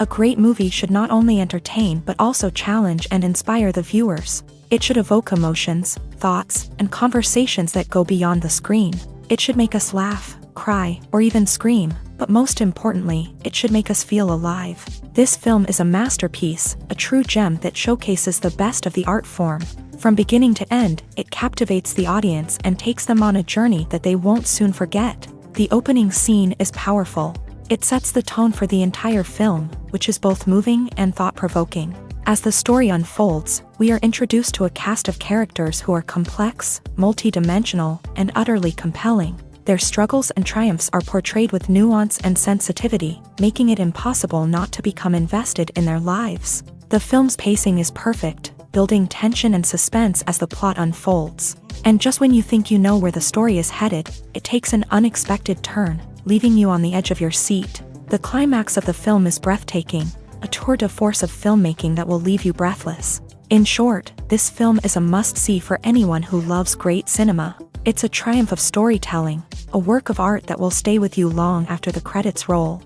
A great movie should not only entertain but also challenge and inspire the viewers. It should evoke emotions, thoughts, and conversations that go beyond the screen. It should make us laugh, cry, or even scream, but most importantly, it should make us feel alive. This film is a masterpiece, a true gem that showcases the best of the art form. From beginning to end, it captivates the audience and takes them on a journey that they won't soon forget. The opening scene is powerful. It sets the tone for the entire film, which is both moving and thought-provoking. As the story unfolds, we are introduced to a cast of characters who are complex, multi-dimensional, and utterly compelling. Their struggles and triumphs are portrayed with nuance and sensitivity, making it impossible not to become invested in their lives. The film's pacing is perfect, building tension and suspense as the plot unfolds. And just when you think you know where the story is headed, it takes an unexpected turn, leaving you on the edge of your seat. The climax of the film is breathtaking, a tour de force of filmmaking that will leave you breathless. In short, this film is a must-see for anyone who loves great cinema. It's a triumph of storytelling, a work of art that will stay with you long after the credits roll.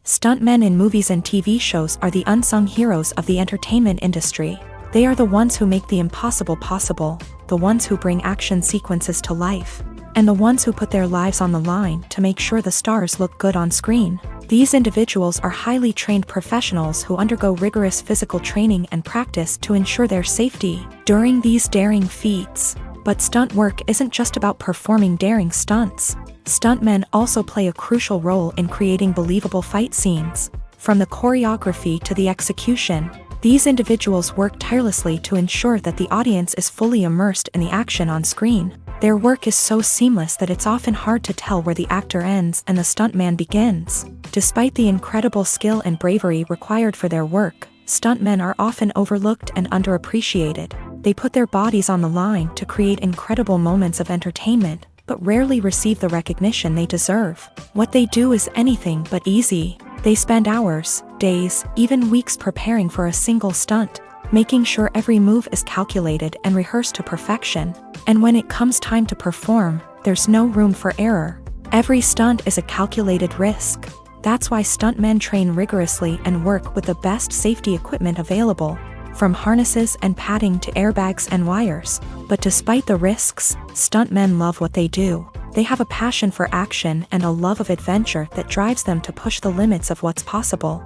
Stuntmen in movies and TV shows are the unsung heroes of the entertainment industry. They are the ones who make the impossible possible, the ones who bring action sequences to life, and the ones who put their lives on the line to make sure the stars look good on screen. These individuals are highly trained professionals who undergo rigorous physical training and practice to ensure their safety during these daring feats. But stunt work isn't just about performing daring stunts. Stuntmen also play a crucial role in creating believable fight scenes. From the choreography to the execution, these individuals work tirelessly to ensure that the audience is fully immersed in the action on screen. Their work is so seamless that it's often hard to tell where the actor ends and the stuntman begins. Despite the incredible skill and bravery required for their work, stuntmen are often overlooked and underappreciated. They put their bodies on the line to create incredible moments of entertainment, but rarely receive the recognition they deserve. What they do is anything but easy. They spend hours, days, even weeks preparing for a single stunt, making sure every move is calculated and rehearsed to perfection. And when it comes time to perform, there's no room for error. Every stunt is a calculated risk. That's why stuntmen train rigorously and work with the best safety equipment available, from harnesses and padding to airbags and wires. But despite the risks, stuntmen love what they do. They have a passion for action and a love of adventure that drives them to push the limits of what's possible.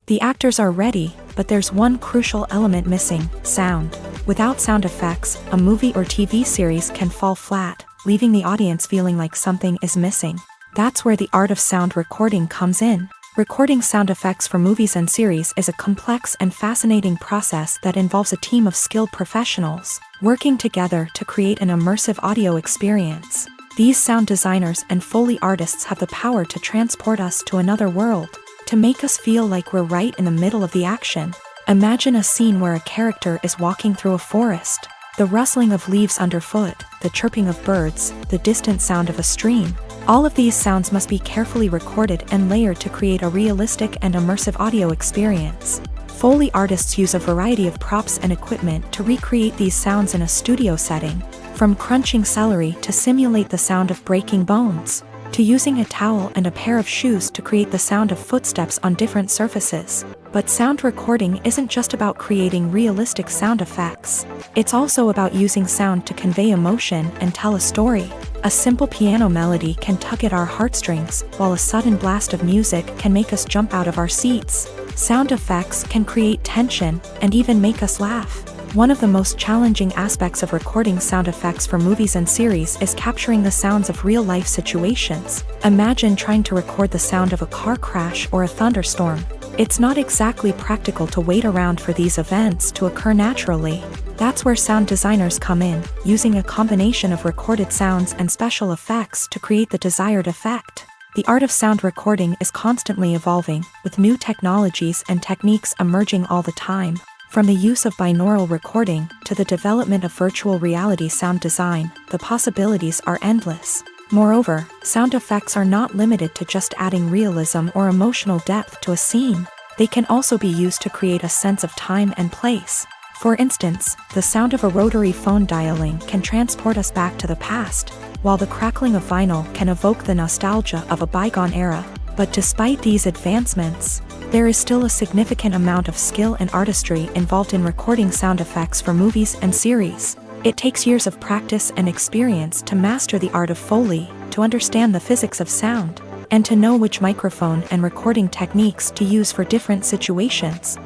The actors are ready, but there's one crucial element missing: sound. Without sound effects, a movie or TV series can fall flat, leaving the audience feeling like something is missing. That's where the art of sound recording comes in. Recording sound effects for movies and series is a complex and fascinating process that involves a team of skilled professionals working together to create an immersive audio experience. These sound designers and Foley artists have the power to transport us to another world, to make us feel like we're right in the middle of the action. Imagine a scene where a character is walking through a forest. The rustling of leaves underfoot, the chirping of birds, the distant sound of a stream. All of these sounds must be carefully recorded and layered to create a realistic and immersive audio experience. Foley artists use a variety of props and equipment to recreate these sounds in a studio setting, from crunching celery to simulate the sound of breaking bones, to using a towel and a pair of shoes to create the sound of footsteps on different surfaces. But sound recording isn't just about creating realistic sound effects. It's also about using sound to convey emotion and tell a story. A simple piano melody can tug at our heartstrings, while a sudden blast of music can make us jump out of our seats. Sound effects can create tension and even make us laugh. One of the most challenging aspects of recording sound effects for movies and series is capturing the sounds of real-life situations. Imagine trying to record the sound of a car crash or a thunderstorm. It's not exactly practical to wait around for these events to occur naturally. That's where sound designers come in, using a combination of recorded sounds and special effects to create the desired effect. The art of sound recording is constantly evolving, with new technologies and techniques emerging all the time. From the use of binaural recording to the development of virtual reality sound design, the possibilities are endless. Moreover, sound effects are not limited to just adding realism or emotional depth to a scene. They can also be used to create a sense of time and place. For instance, the sound of a rotary phone dialing can transport us back to the past, while the crackling of vinyl can evoke the nostalgia of a bygone era. But despite these advancements, there is still a significant amount of skill and artistry involved in recording sound effects for movies and series. It takes years of practice and experience to master the art of Foley, to understand the physics of sound, and to know which microphone and recording techniques to use for different situations.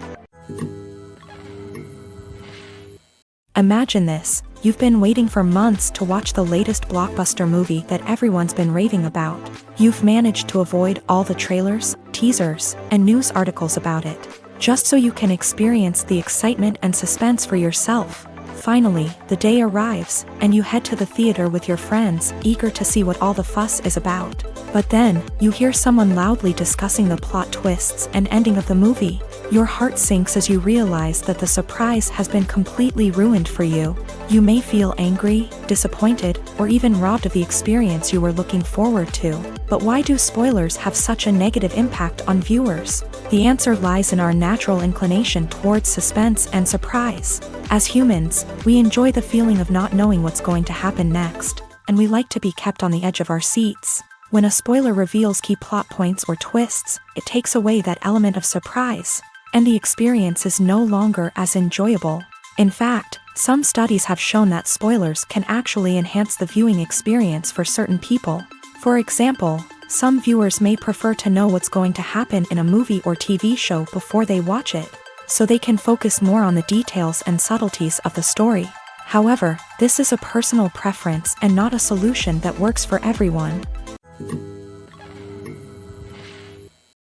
Imagine this: you've been waiting for months to watch the latest blockbuster movie that everyone's been raving about. You've managed to avoid all the trailers, teasers, and news articles about it, just so you can experience the excitement and suspense for yourself. Finally, the day arrives, and you head to the theater with your friends, eager to see what all the fuss is about. But then, you hear someone loudly discussing the plot twists and ending of the movie. Your heart sinks as you realize that the surprise has been completely ruined for you. You may feel angry, disappointed, or even robbed of the experience you were looking forward to. But why do spoilers have such a negative impact on viewers? The answer lies in our natural inclination towards suspense and surprise. As humans, we enjoy the feeling of not knowing what's going to happen next, and we like to be kept on the edge of our seats. When a spoiler reveals key plot points or twists, it takes away that element of surprise, and the experience is no longer as enjoyable. In fact, some studies have shown that spoilers can actually enhance the viewing experience for certain people. For example, some viewers may prefer to know what's going to happen in a movie or TV show before they watch it, so they can focus more on the details and subtleties of the story. However, this is a personal preference and not a solution that works for everyone.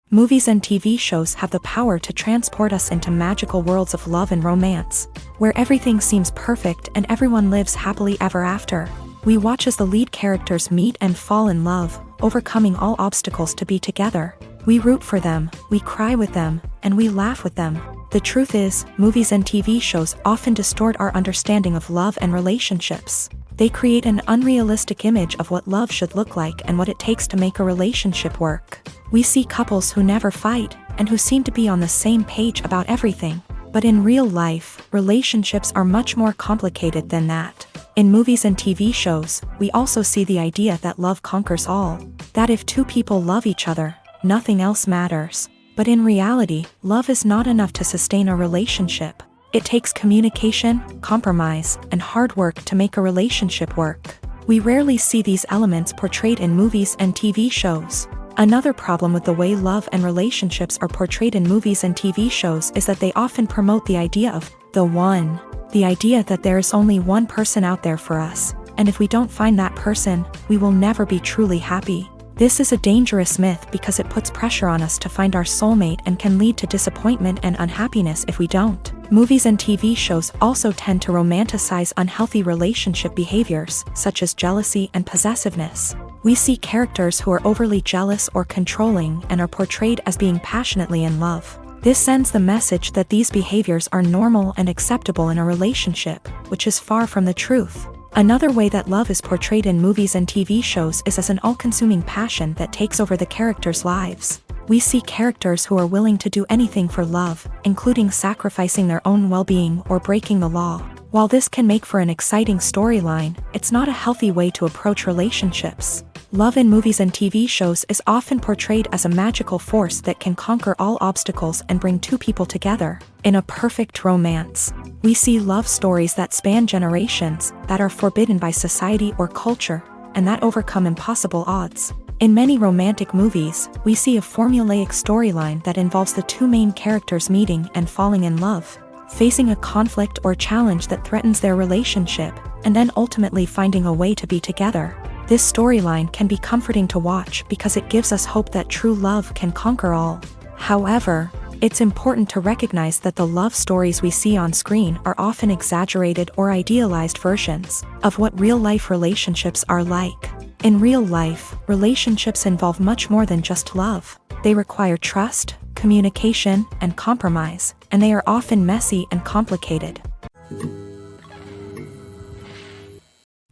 Movies and TV shows have the power to transport us into magical worlds of love and romance, where everything seems perfect and everyone lives happily ever after. We watch as the lead characters meet and fall in love, overcoming all obstacles to be together. We root for them, we cry with them, and we laugh with them. The truth is, movies and TV shows often distort our understanding of love and relationships. They create an unrealistic image of what love should look like and what it takes to make a relationship work. We see couples who never fight, and who seem to be on the same page about everything. But in real life, relationships are much more complicated than that. In movies and TV shows, we also see the idea that love conquers all. That if two people love each other, nothing else matters. But in reality, love is not enough to sustain a relationship. It takes communication, compromise, and hard work to make a relationship work. We rarely see these elements portrayed in movies and TV shows. Another problem with the way love and relationships are portrayed in movies and TV shows is that they often promote the idea of the one. The idea that there is only one person out there for us, and if we don't find that person, we will never be truly happy. This is a dangerous myth because it puts pressure on us to find our soulmate and can lead to disappointment and unhappiness if we don't. Movies and TV shows also tend to romanticize unhealthy relationship behaviors, such as jealousy and possessiveness. We see characters who are overly jealous or controlling and are portrayed as being passionately in love. This sends the message that these behaviors are normal and acceptable in a relationship, which is far from the truth. Another way that love is portrayed in movies and TV shows is as an all-consuming passion that takes over the characters' lives. We see characters who are willing to do anything for love, including sacrificing their own well-being or breaking the law. While this can make for an exciting storyline, it's not a healthy way to approach relationships. Love in movies and TV shows is often portrayed as a magical force that can conquer all obstacles and bring two people together. In a perfect romance, we see love stories that span generations, that are forbidden by society or culture, and that overcome impossible odds. In many romantic movies, we see a formulaic storyline that involves the two main characters meeting and falling in love, facing a conflict or challenge that threatens their relationship, and then ultimately finding a way to be together. This storyline can be comforting to watch because it gives us hope that true love can conquer all. However, it's important to recognize that the love stories we see on screen are often exaggerated or idealized versions of what real-life relationships are like. In real life, relationships involve much more than just love. They require trust, communication, and compromise, and they are often messy and complicated.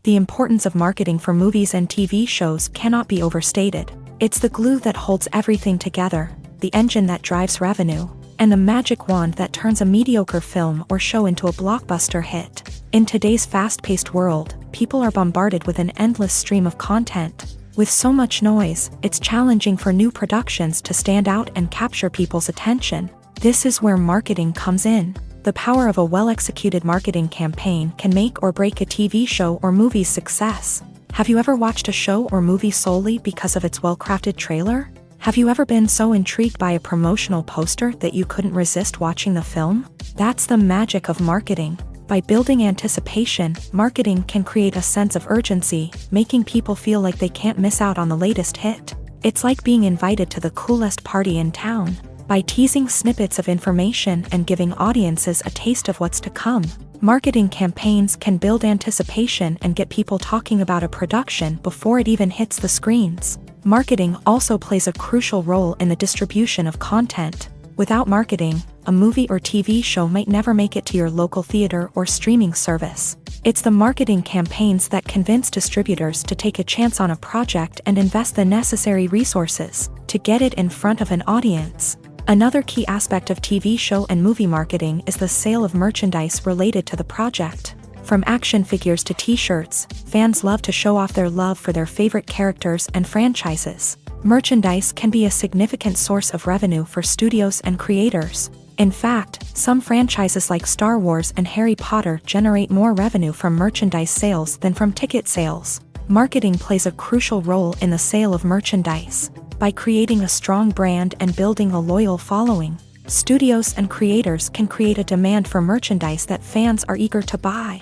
The importance of marketing for movies and TV shows cannot be overstated. It's the glue that holds everything together, the engine that drives revenue, and the magic wand that turns a mediocre film or show into a blockbuster hit. In today's fast-paced world, people are bombarded with an endless stream of content. With so much noise, it's challenging for new productions to stand out and capture people's attention. This is where marketing comes in. The power of a well-executed marketing campaign can make or break a TV show or movie's success. Have you ever watched a show or movie solely because of its well-crafted trailer? Have you ever been so intrigued by a promotional poster that you couldn't resist watching the film? That's the magic of marketing. By building anticipation, marketing can create a sense of urgency, making people feel like they can't miss out on the latest hit. It's like being invited to the coolest party in town. By teasing snippets of information and giving audiences a taste of what's to come, marketing campaigns can build anticipation and get people talking about a production before it even hits the screens. Marketing also plays a crucial role in the distribution of content. Without marketing, a movie or TV show might never make it to your local theater or streaming service. It's the marketing campaigns that convince distributors to take a chance on a project and invest the necessary resources to get it in front of an audience. Another key aspect of TV show and movie marketing is the sale of merchandise related to the project. From action figures to t-shirts, fans love to show off their love for their favorite characters and franchises. Merchandise can be a significant source of revenue for studios and creators. In fact, some franchises like Star Wars and Harry Potter generate more revenue from merchandise sales than from ticket sales. Marketing plays a crucial role in the sale of merchandise. By creating a strong brand and building a loyal following, studios and creators can create a demand for merchandise that fans are eager to buy.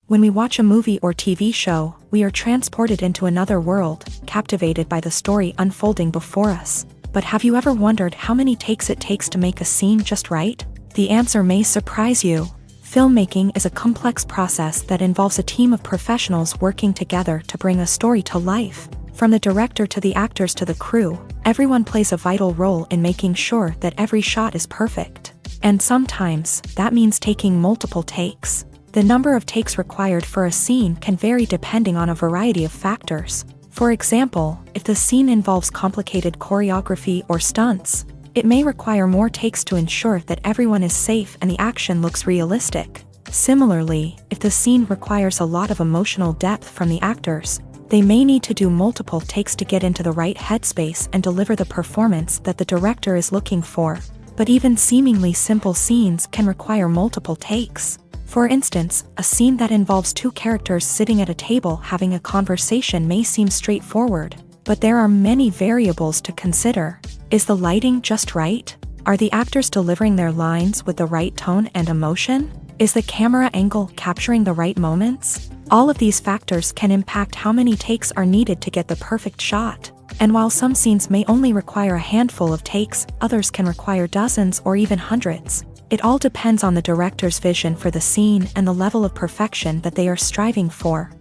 When we watch a movie or TV show, we are transported into another world, captivated by the story unfolding before us. But have you ever wondered how many takes it takes to make a scene just right? The answer may surprise you. Filmmaking is a complex process that involves a team of professionals working together to bring a story to life. From the director to the actors to the crew, everyone plays a vital role in making sure that every shot is perfect. And sometimes, that means taking multiple takes. The number of takes required for a scene can vary depending on a variety of factors. For example, if the scene involves complicated choreography or stunts, it may require more takes to ensure that everyone is safe and the action looks realistic. Similarly, if the scene requires a lot of emotional depth from the actors, they may need to do multiple takes to get into the right headspace and deliver the performance that the director is looking for. But even seemingly simple scenes can require multiple takes. For instance, a scene that involves two characters sitting at a table having a conversation may seem straightforward, but there are many variables to consider. Is the lighting just right? Are the actors delivering their lines with the right tone and emotion? Is the camera angle capturing the right moments? All of these factors can impact how many takes are needed to get the perfect shot. And while some scenes may only require a handful of takes, others can require dozens or even hundreds. It all depends on the director's vision for the scene and the level of perfection that they are striving for.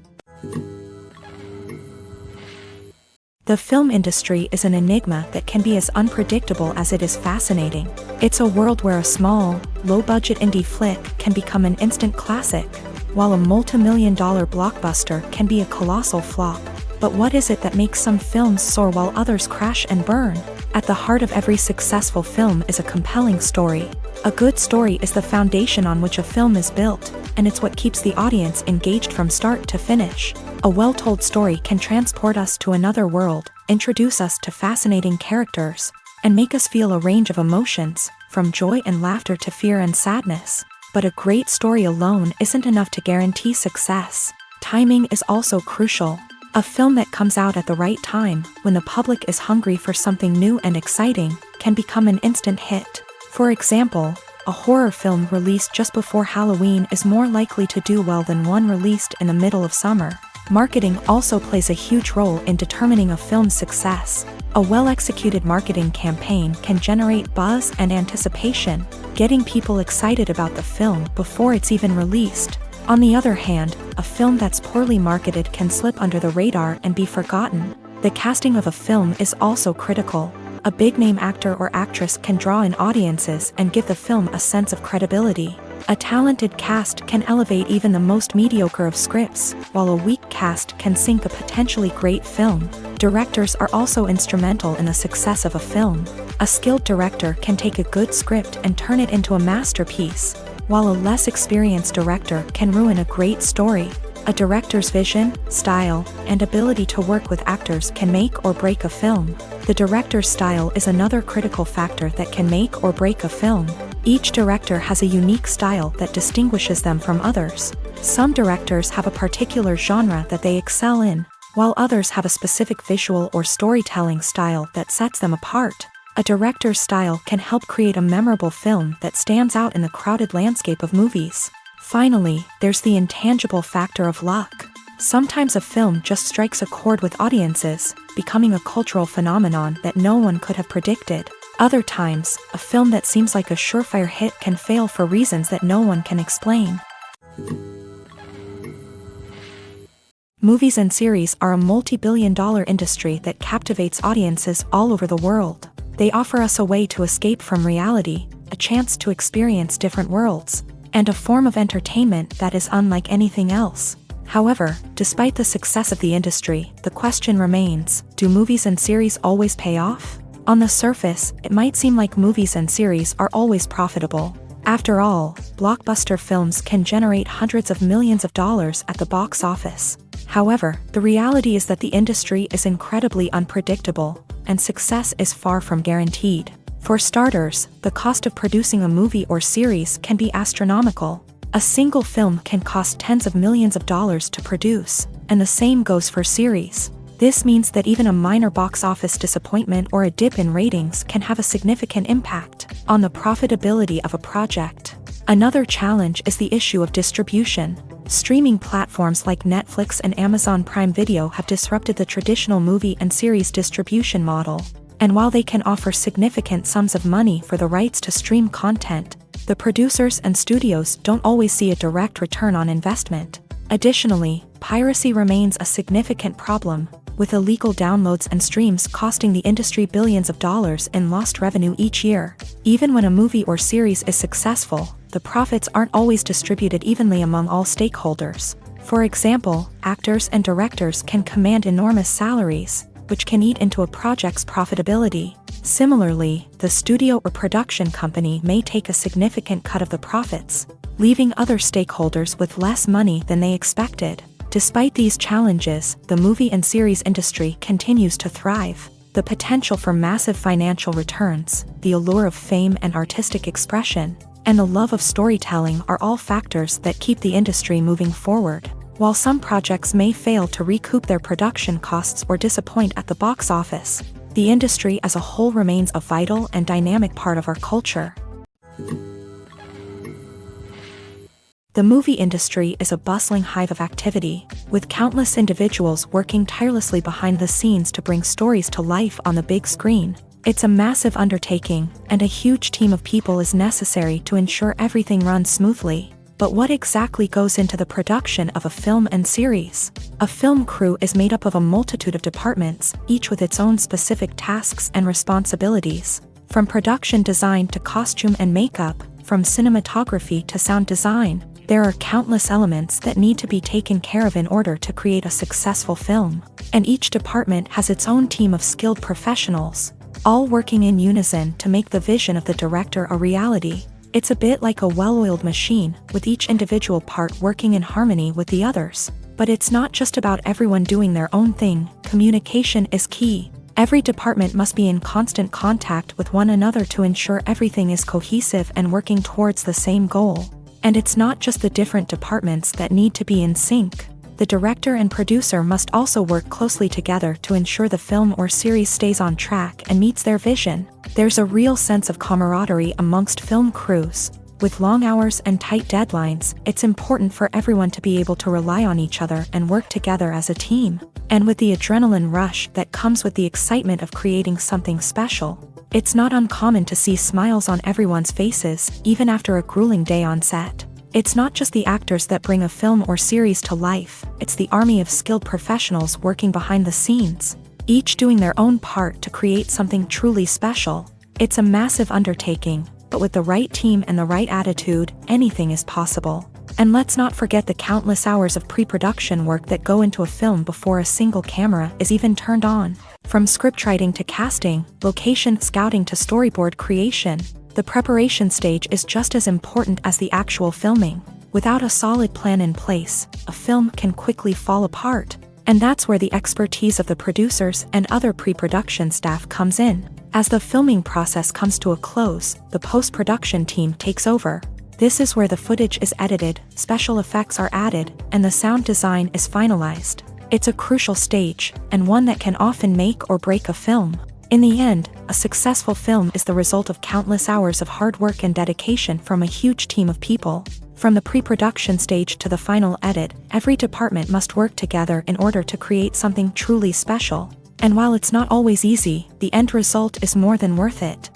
The film industry is an enigma that can be as unpredictable as it is fascinating. It's a world where a small, low-budget indie flick can become an instant classic, while a multi-million-dollar blockbuster can be a colossal flop. But what is it that makes some films soar while others crash and burn? At the heart of every successful film is a compelling story. A good story is the foundation on which a film is built, and it's what keeps the audience engaged from start to finish. A well-told story can transport us to another world, introduce us to fascinating characters, and make us feel a range of emotions, from joy and laughter to fear and sadness. But a great story alone isn't enough to guarantee success. Timing is also crucial. A film that comes out at the right time, when the public is hungry for something new and exciting, can become an instant hit. For example, a horror film released just before Halloween is more likely to do well than one released in the middle of summer. Marketing also plays a huge role in determining a film's success. A well-executed marketing campaign can generate buzz and anticipation, getting people excited about the film before it's even released. On the other hand, a film that's poorly marketed can slip under the radar and be forgotten. The casting of a film is also critical. A big-name actor or actress can draw in audiences and give the film a sense of credibility. A talented cast can elevate even the most mediocre of scripts, while a weak cast can sink a potentially great film. Directors are also instrumental in the success of a film. A skilled director can take a good script and turn it into a masterpiece, while a less experienced director can ruin a great story. A director's vision, style, and ability to work with actors can make or break a film. The director's style is another critical factor that can make or break a film. Each director has a unique style that distinguishes them from others. Some directors have a particular genre that they excel in, while others have a specific visual or storytelling style that sets them apart. A director's style can help create a memorable film that stands out in the crowded landscape of movies. Finally, there's the intangible factor of luck. Sometimes a film just strikes a chord with audiences, becoming a cultural phenomenon that no one could have predicted. Other times, a film that seems like a surefire hit can fail for reasons that no one can explain. Movies and series are a multi-billion-dollar industry that captivates audiences all over the world. They offer us a way to escape from reality, a chance to experience different worlds, and a form of entertainment that is unlike anything else. However, despite the success of the industry, the question remains, do movies and series always pay off? On the surface, it might seem like movies and series are always profitable. After all, blockbuster films can generate hundreds of millions of dollars at the box office. However, the reality is that the industry is incredibly unpredictable, and success is far from guaranteed. For starters, the cost of producing a movie or series can be astronomical. A single film can cost tens of millions of dollars to produce, and the same goes for series. This means that even a minor box office disappointment or a dip in ratings can have a significant impact on the profitability of a project. Another challenge is the issue of distribution. Streaming platforms like Netflix and Amazon Prime Video have disrupted the traditional movie and series distribution model. And while they can offer significant sums of money for the rights to stream content, the producers and studios don't always see a direct return on investment. Additionally, piracy remains a significant problem, with illegal downloads and streams costing the industry billions of dollars in lost revenue each year. Even when a movie or series is successful, the profits aren't always distributed evenly among all stakeholders. For example, actors and directors can command enormous salaries, which can eat into a project's profitability. Similarly, the studio or production company may take a significant cut of the profits, leaving other stakeholders with less money than they expected. Despite these challenges, the movie and series industry continues to thrive. The potential for massive financial returns, the allure of fame and artistic expression, and the love of storytelling are all factors that keep the industry moving forward. While some projects may fail to recoup their production costs or disappoint at the box office, the industry as a whole remains a vital and dynamic part of our culture. The movie industry is a bustling hive of activity, with countless individuals working tirelessly behind the scenes to bring stories to life on the big screen. It's a massive undertaking, and a huge team of people is necessary to ensure everything runs smoothly. But what exactly goes into the production of a film and series? A film crew is made up of a multitude of departments, each with its own specific tasks and responsibilities. From production design to costume and makeup, from cinematography to sound design, there are countless elements that need to be taken care of in order to create a successful film. And each department has its own team of skilled professionals, all working in unison to make the vision of the director a reality. It's a bit like a well-oiled machine, with each individual part working in harmony with the others. But it's not just about everyone doing their own thing. Communication is key. Every department must be in constant contact with one another to ensure everything is cohesive and working towards the same goal. And it's not just the different departments that need to be in sync. The director and producer must also work closely together to ensure the film or series stays on track and meets their vision. There's a real sense of camaraderie amongst film crews. With long hours and tight deadlines, it's important for everyone to be able to rely on each other and work together as a team. And with the adrenaline rush that comes with the excitement of creating something special, it's not uncommon to see smiles on everyone's faces, even after a grueling day on set. It's not just the actors that bring a film or series to life, it's the army of skilled professionals working behind the scenes, each doing their own part to create something truly special. It's a massive undertaking, but with the right team and the right attitude, anything is possible. And let's not forget the countless hours of pre-production work that go into a film before a single camera is even turned on. From scriptwriting to casting, location scouting to storyboard creation, The preparation stage is just as important as the actual filming. Without a solid plan in place, a film can quickly fall apart. And that's where the expertise of the producers and other pre-production staff comes in. As the filming process comes to a close, the post-production team takes over. This is where the footage is edited, special effects are added, and the sound design is finalized. It's a crucial stage, and one that can often make or break a film. In the end, a successful film is the result of countless hours of hard work and dedication from a huge team of people. From the pre-production stage to the final edit, every department must work together in order to create something truly special. And while it's not always easy, the end result is more than worth it.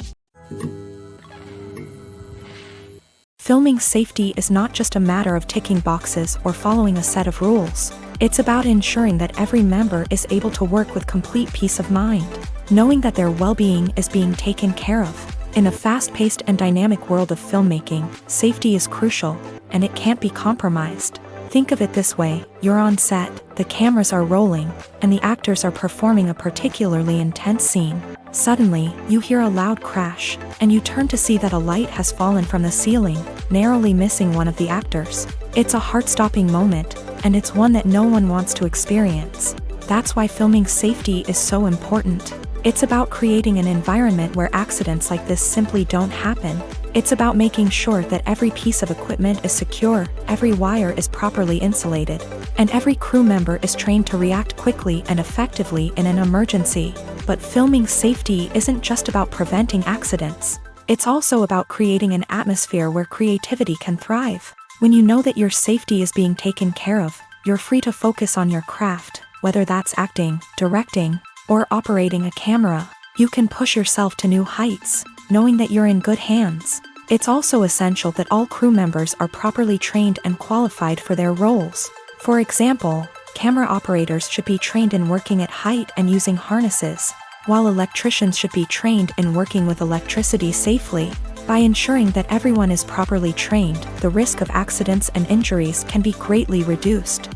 Filming safety is not just a matter of ticking boxes or following a set of rules. It's about ensuring that every member is able to work with complete peace of mind, knowing that their well-being is being taken care of. In a fast-paced and dynamic world of filmmaking, safety is crucial, and it can't be compromised. Think of it this way: you're on set, the cameras are rolling, and the actors are performing a particularly intense scene. Suddenly, you hear a loud crash, and you turn to see that a light has fallen from the ceiling, narrowly missing one of the actors. It's a heart-stopping moment, and it's one that no one wants to experience. That's why filming safety is so important. It's about creating an environment where accidents like this simply don't happen. It's about making sure that every piece of equipment is secure, every wire is properly insulated, and every crew member is trained to react quickly and effectively in an emergency. But filming safety isn't just about preventing accidents. It's also about creating an atmosphere where creativity can thrive. When you know that your safety is being taken care of, you're free to focus on your craft, whether that's acting, directing, or operating a camera. You can push yourself to new heights, knowing that you're in good hands. It's also essential that all crew members are properly trained and qualified for their roles. For example, camera operators should be trained in working at height and using harnesses, while electricians should be trained in working with electricity safely. By ensuring that everyone is properly trained, the risk of accidents and injuries can be greatly reduced.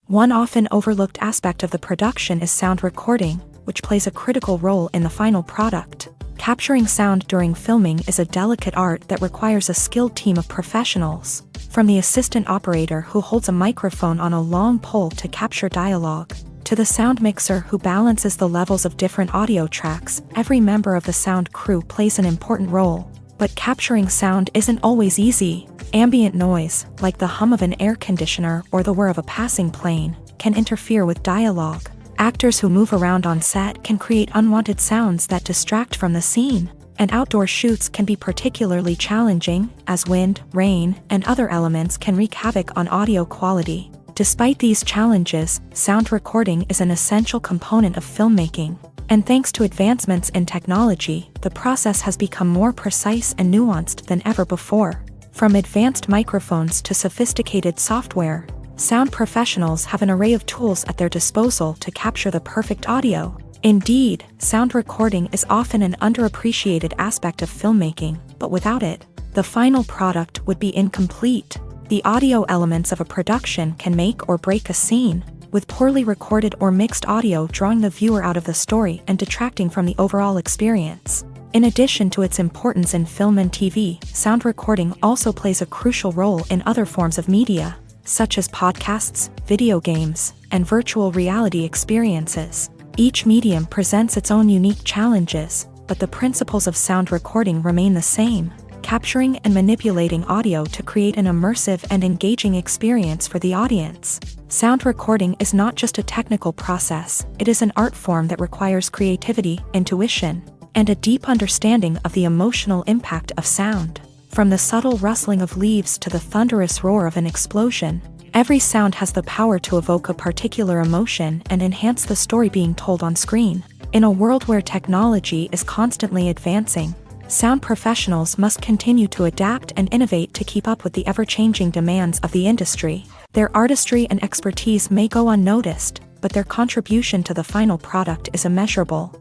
One often overlooked aspect of the production is sound recording, which plays a critical role in the final product. Capturing sound during filming is a delicate art that requires a skilled team of professionals. From the assistant operator who holds a microphone on a long pole to capture dialogue, to the sound mixer who balances the levels of different audio tracks, every member of the sound crew plays an important role. But capturing sound isn't always easy. Ambient noise, like the hum of an air conditioner or the whir of a passing plane, can interfere with dialogue. Actors who move around on set can create unwanted sounds that distract from the scene. And outdoor shoots can be particularly challenging, as wind, rain, and other elements can wreak havoc on audio quality. Despite these challenges, sound recording is an essential component of filmmaking. And thanks to advancements in technology, the process has become more precise and nuanced than ever before. From advanced microphones to sophisticated software, sound professionals have an array of tools at their disposal to capture the perfect audio. Indeed, sound recording is often an underappreciated aspect of filmmaking, but without it, the final product would be incomplete. The audio elements of a production can make or break a scene, with poorly recorded or mixed audio drawing the viewer out of the story and detracting from the overall experience. In addition to its importance in film and TV, sound recording also plays a crucial role in other forms of media, such as podcasts, video games, and virtual reality experiences. Each medium presents its own unique challenges, but the principles of sound recording remain the same: capturing and manipulating audio to create an immersive and engaging experience for the audience. Sound recording is not just a technical process, it is an art form that requires creativity, intuition, and a deep understanding of the emotional impact of sound. From the subtle rustling of leaves to the thunderous roar of an explosion, every sound has the power to evoke a particular emotion and enhance the story being told on screen. In a world where technology is constantly advancing, sound professionals must continue to adapt and innovate to keep up with the ever-changing demands of the industry. Their artistry and expertise may go unnoticed, but their contribution to the final product is immeasurable.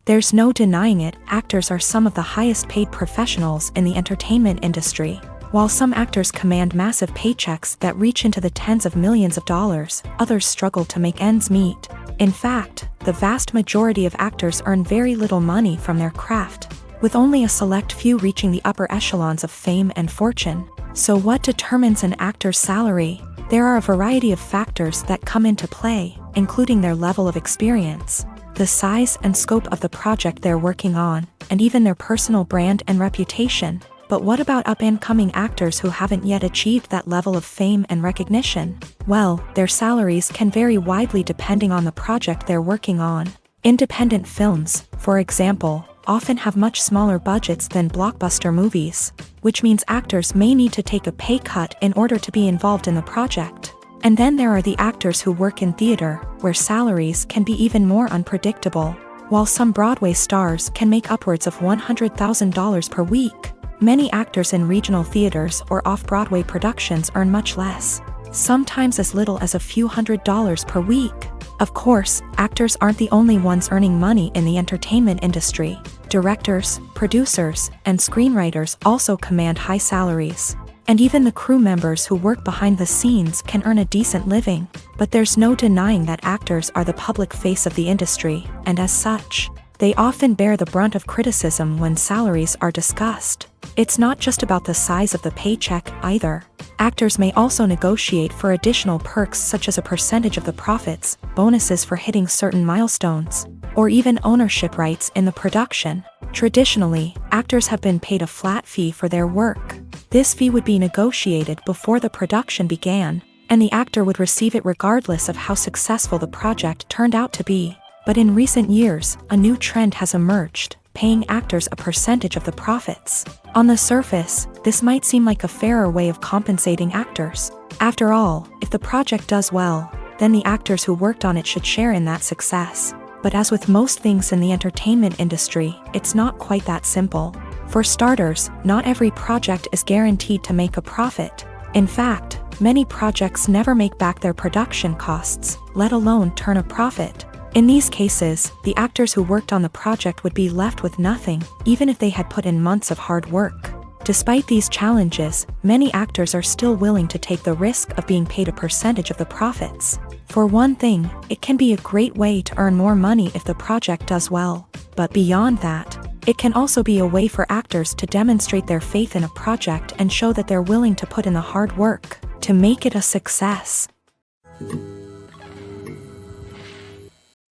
There's no denying it, actors are some of the highest paid professionals in the entertainment industry. While some actors command massive paychecks that reach into the tens of millions of dollars, others struggle to make ends meet. In fact, the vast majority of actors earn very little money from their craft, with only a select few reaching the upper echelons of fame and fortune. So what determines an actor's salary? There are a variety of factors that come into play, including their level of experience, the size and scope of the project they're working on, and even their personal brand and reputation. But what about up-and-coming actors who haven't yet achieved that level of fame and recognition? Well, their salaries can vary widely depending on the project they're working on. Independent films, for example, often have much smaller budgets than blockbuster movies, which means actors may need to take a pay cut in order to be involved in the project. And then there are the actors who work in theater, where salaries can be even more unpredictable. While some Broadway stars can make upwards of $100,000 per week, many actors in regional theaters or off-Broadway productions earn much less, sometimes as little as a few $100s per week. Of course, actors aren't the only ones earning money in the entertainment industry. Directors, producers, and screenwriters also command high salaries. And even the crew members who work behind the scenes can earn a decent living. But there's no denying that actors are the public face of the industry, and as such, they often bear the brunt of criticism when salaries are discussed. It's not just about the size of the paycheck, either. Actors may also negotiate for additional perks such as a percentage of the profits, bonuses for hitting certain milestones, or even ownership rights in the production. Traditionally, actors have been paid a flat fee for their work. This fee would be negotiated before the production began, and the actor would receive it regardless of how successful the project turned out to be. But in recent years, a new trend has emerged, paying actors a percentage of the profits. On the surface, this might seem like a fairer way of compensating actors. After all, if the project does well, then the actors who worked on it should share in that success. But as with most things in the entertainment industry, it's not quite that simple. For starters, not every project is guaranteed to make a profit. In fact, many projects never make back their production costs, let alone turn a profit. In these cases, the actors who worked on the project would be left with nothing, even if they had put in months of hard work. Despite these challenges, many actors are still willing to take the risk of being paid a percentage of the profits. For one thing, it can be a great way to earn more money if the project does well. But beyond that, it can also be a way for actors to demonstrate their faith in a project and show that they're willing to put in the hard work to make it a success.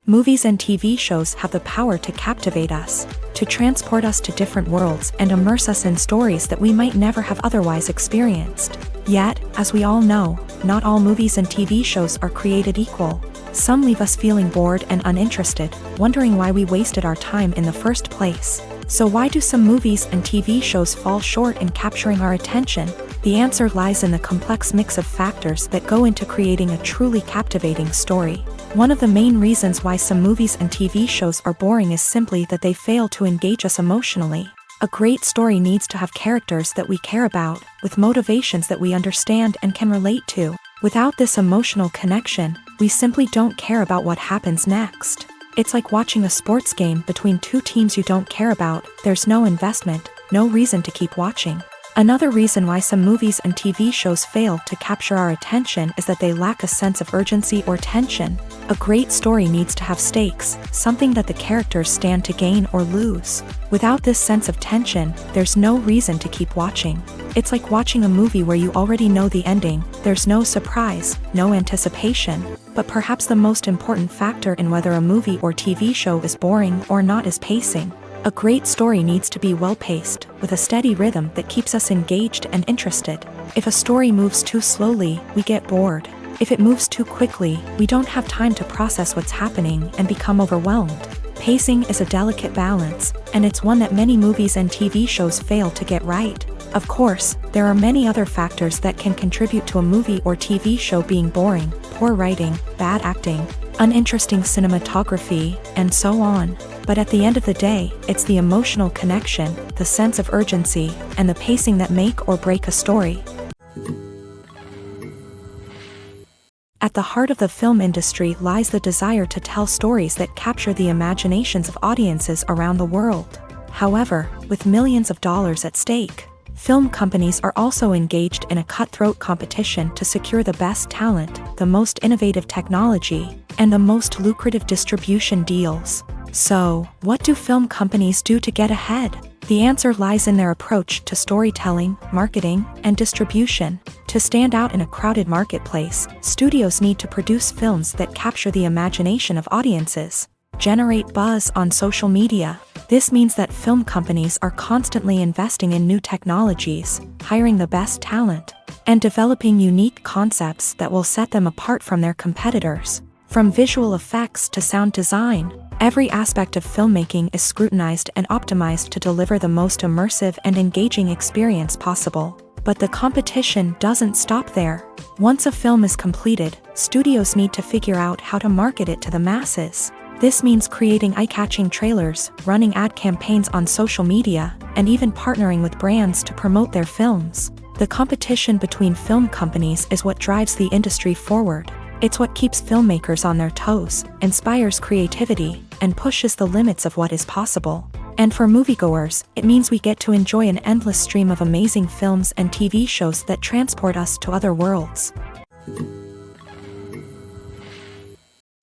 Movies and TV shows have the power to captivate us, to transport us to different worlds and immerse us in stories that we might never have otherwise experienced. Yet, as we all know, not all movies and TV shows are created equal. Some leave us feeling bored and uninterested, wondering why we wasted our time in the first place. So why do some movies and TV shows fall short in capturing our attention? The answer lies in the complex mix of factors that go into creating a truly captivating story. One of the main reasons why some movies and TV shows are boring is simply that they fail to engage us emotionally. A great story needs to have characters that we care about, with motivations that we understand and can relate to. Without this emotional connection, we simply don't care about what happens next. It's like watching a sports game between two teams you don't care about. There's no investment, no reason to keep watching. Another reason why some movies and TV shows fail to capture our attention is that they lack a sense of urgency or tension. A great story needs to have stakes, something that the characters stand to gain or lose. Without this sense of tension, there's no reason to keep watching. It's like watching a movie where you already know the ending. There's no surprise, no anticipation. But perhaps the most important factor in whether a movie or TV show is boring or not is pacing. A great story needs to be well-paced, with a steady rhythm that keeps us engaged and interested. If a story moves too slowly, we get bored. If it moves too quickly, we don't have time to process what's happening and become overwhelmed. Pacing is a delicate balance, and it's one that many movies and TV shows fail to get right. Of course, there are many other factors that can contribute to a movie or TV show being boring: poor writing, bad acting, uninteresting cinematography, and so on. But at the end of the day, it's the emotional connection, the sense of urgency, and the pacing that make or break a story. At the heart of the film industry lies the desire to tell stories that capture the imaginations of audiences around the world. However, with millions of dollars at stake, Film companies are also engaged in a cutthroat competition to secure the best talent, the most innovative technology, and the most lucrative distribution deals. So, what do film companies do to get ahead? The answer lies in their approach to storytelling, marketing, and distribution. To stand out in a crowded marketplace, studios need to produce films that capture the imagination of audiences, generate buzz on social media. This means that film companies are constantly investing in new technologies, hiring the best talent, and developing unique concepts that will set them apart from their competitors. From visual effects to sound design, every aspect of filmmaking is scrutinized and optimized to deliver the most immersive and engaging experience possible. But the competition doesn't stop there. Once a film is completed, studios need to figure out how to market it to the masses. This means creating eye-catching trailers, running ad campaigns on social media, and even partnering with brands to promote their films. The competition between film companies is what drives the industry forward. It's what keeps filmmakers on their toes, inspires creativity, and pushes the limits of what is possible. And for moviegoers, it means we get to enjoy an endless stream of amazing films and TV shows that transport us to other worlds.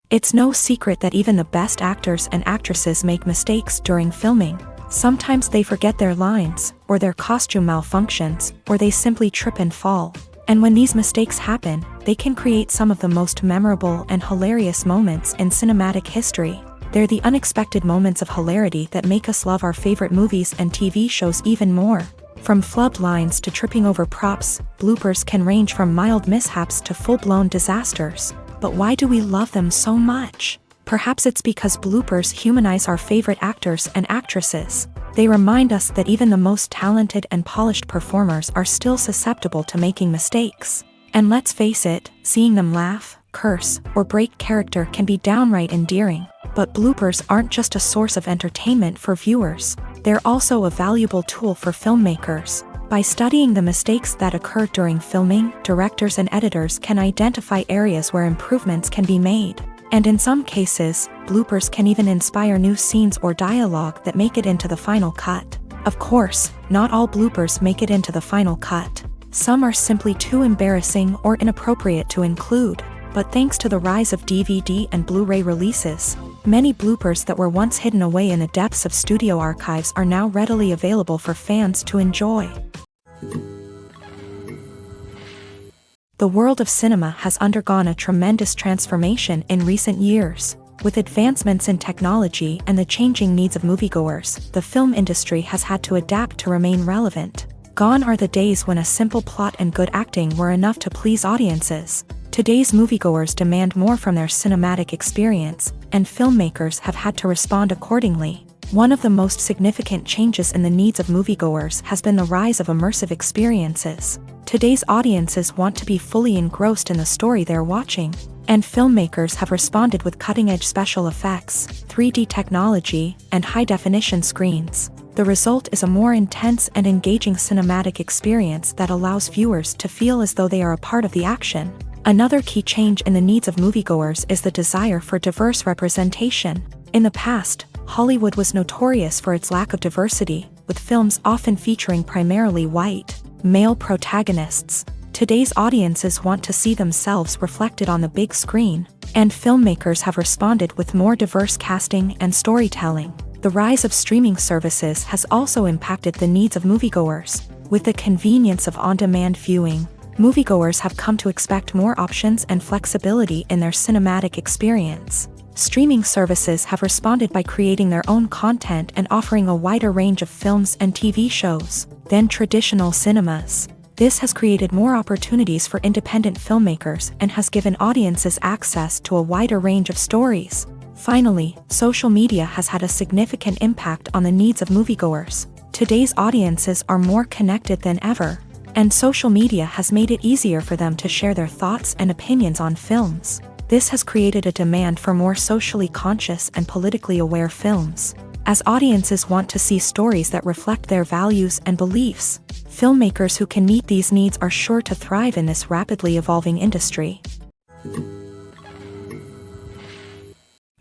It's no secret that even the best actors and actresses make mistakes during filming. Sometimes they forget their lines, or their costume malfunctions, or they simply trip and fall. And when these mistakes happen, they can create some of the most memorable and hilarious moments in cinematic history. They're the unexpected moments of hilarity that make us love our favorite movies and TV shows even more. From flubbed lines to tripping over props, bloopers can range from mild mishaps to full-blown disasters. But why do we love them so much? Perhaps it's because bloopers humanize our favorite actors and actresses. They remind us that even the most talented and polished performers are still susceptible to making mistakes. And let's face it, seeing them laugh, curse, or break character can be downright endearing. But bloopers aren't just a source of entertainment for viewers. They're also a valuable tool for filmmakers. By studying the mistakes that occur during filming, directors and editors can identify areas where improvements can be made. And in some cases, bloopers can even inspire new scenes or dialogue that make it into the final cut. Of course, not all bloopers make it into the final cut. Some are simply too embarrassing or inappropriate to include. But thanks to the rise of DVD and Blu-ray releases, many bloopers that were once hidden away in the depths of studio archives are now readily available for fans to enjoy. The world of cinema has undergone a tremendous transformation in recent years. With advancements in technology and the changing needs of moviegoers, the film industry has had to adapt to remain relevant. Gone are the days when a simple plot and good acting were enough to please audiences. Today's moviegoers demand more from their cinematic experience, and filmmakers have had to respond accordingly. One of the most significant changes in the needs of moviegoers has been the rise of immersive experiences. Today's audiences want to be fully engrossed in the story they're watching, and filmmakers have responded with cutting-edge special effects, 3D technology, and high-definition screens. The result is a more intense and engaging cinematic experience that allows viewers to feel as though they are a part of the action. Another key change in the needs of moviegoers is the desire for diverse representation. In the past, Hollywood was notorious for its lack of diversity, with films often featuring primarily white, male protagonists. Today's audiences want to see themselves reflected on the big screen, and filmmakers have responded with more diverse casting and storytelling. The rise of streaming services has also impacted the needs of moviegoers. With the convenience of on-demand viewing, moviegoers have come to expect more options and flexibility in their cinematic experience. Streaming services have responded by creating their own content and offering a wider range of films and TV shows than traditional cinemas. This has created more opportunities for independent filmmakers and has given audiences access to a wider range of stories. Finally, social media has had a significant impact on the needs of moviegoers. Today's audiences are more connected than ever, and social media has made it easier for them to share their thoughts and opinions on films. This has created a demand for more socially conscious and politically aware films. As audiences want to see stories that reflect their values and beliefs, filmmakers who can meet these needs are sure to thrive in this rapidly evolving industry.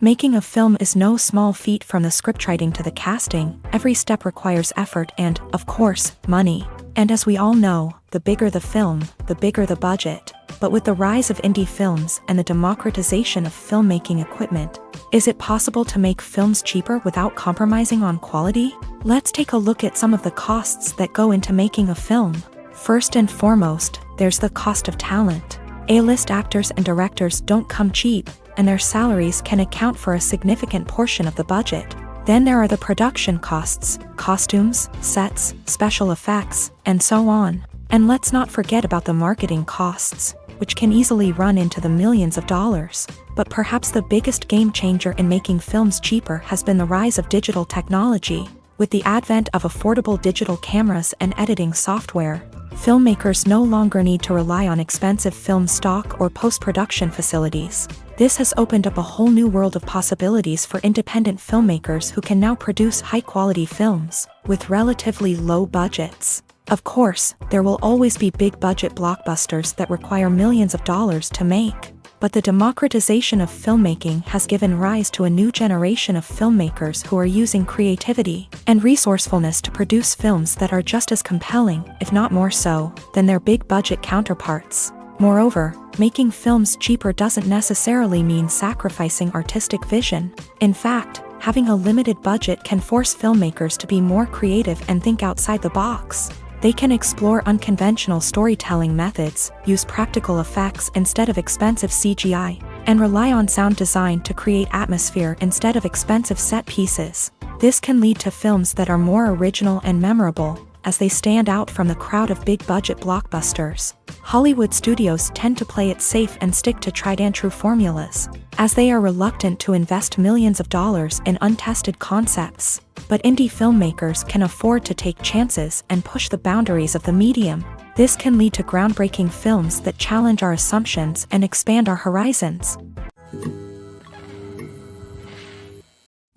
Making a film is no small feat. From the scriptwriting to the casting, every step requires effort and, of course, money. And as we all know, the bigger the film, the bigger the budget. But with the rise of indie films and the democratization of filmmaking equipment, is it possible to make films cheaper without compromising on quality? Let's take a look at some of the costs that go into making a film. First and foremost, there's the cost of talent. A-list actors and directors don't come cheap, and their salaries can account for a significant portion of the budget. Then there are the production costs, costumes, sets, special effects, and so on. And let's not forget about the marketing costs, which can easily run into the millions of dollars. But perhaps the biggest game changer in making films cheaper has been the rise of digital technology. With the advent of affordable digital cameras and editing software, filmmakers no longer need to rely on expensive film stock or post-production facilities. This has opened up a whole new world of possibilities for independent filmmakers who can now produce high-quality films with relatively low budgets. Of course, there will always be big-budget blockbusters that require millions of dollars to make. But the democratization of filmmaking has given rise to a new generation of filmmakers who are using creativity and resourcefulness to produce films that are just as compelling, if not more so, than their big-budget counterparts. Moreover, making films cheaper doesn't necessarily mean sacrificing artistic vision. In fact, having a limited budget can force filmmakers to be more creative and think outside the box. They can explore unconventional storytelling methods, use practical effects instead of expensive CGI, and rely on sound design to create atmosphere instead of expensive set pieces. This can lead to films that are more original and memorable, as they stand out from the crowd of big-budget blockbusters. Hollywood studios tend to play it safe and stick to tried-and-true formulas, as they are reluctant to invest millions of dollars in untested concepts. But indie filmmakers can afford to take chances and push the boundaries of the medium. This can lead to groundbreaking films that challenge our assumptions and expand our horizons.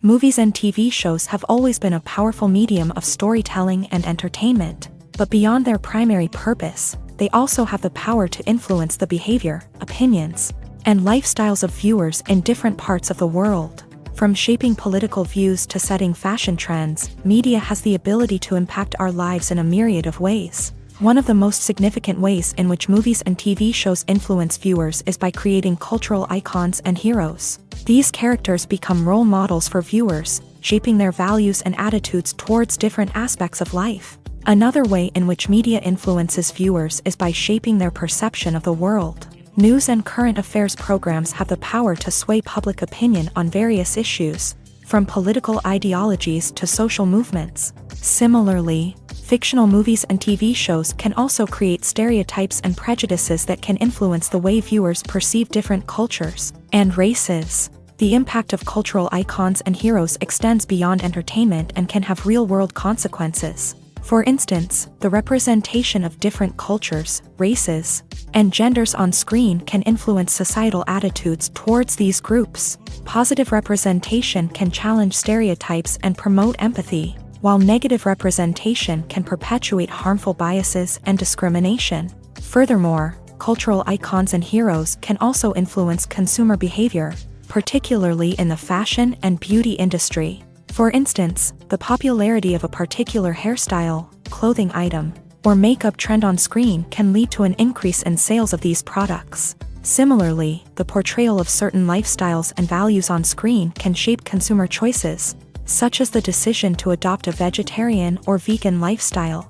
Movies and TV shows have always been a powerful medium of storytelling and entertainment, but beyond their primary purpose, they also have the power to influence the behavior, opinions, and lifestyles of viewers in different parts of the world. From shaping political views to setting fashion trends, media has the ability to impact our lives in a myriad of ways. One of the most significant ways in which movies and TV shows influence viewers is by creating cultural icons and heroes. These characters become role models for viewers, shaping their values and attitudes towards different aspects of life. Another way in which media influences viewers is by shaping their perception of the world. News and current affairs programs have the power to sway public opinion on various issues, from political ideologies to social movements. Similarly, fictional movies and TV shows can also create stereotypes and prejudices that can influence the way viewers perceive different cultures and races. The impact of cultural icons and heroes extends beyond entertainment and can have real-world consequences. For instance, the representation of different cultures, races, and genders on screen can influence societal attitudes towards these groups. Positive representation can challenge stereotypes and promote empathy, while negative representation can perpetuate harmful biases and discrimination. Furthermore, cultural icons and heroes can also influence consumer behavior, particularly in the fashion and beauty industry. For instance, the popularity of a particular hairstyle, clothing item, or makeup trend on screen can lead to an increase in sales of these products. Similarly, the portrayal of certain lifestyles and values on screen can shape consumer choices, such as the decision to adopt a vegetarian or vegan lifestyle.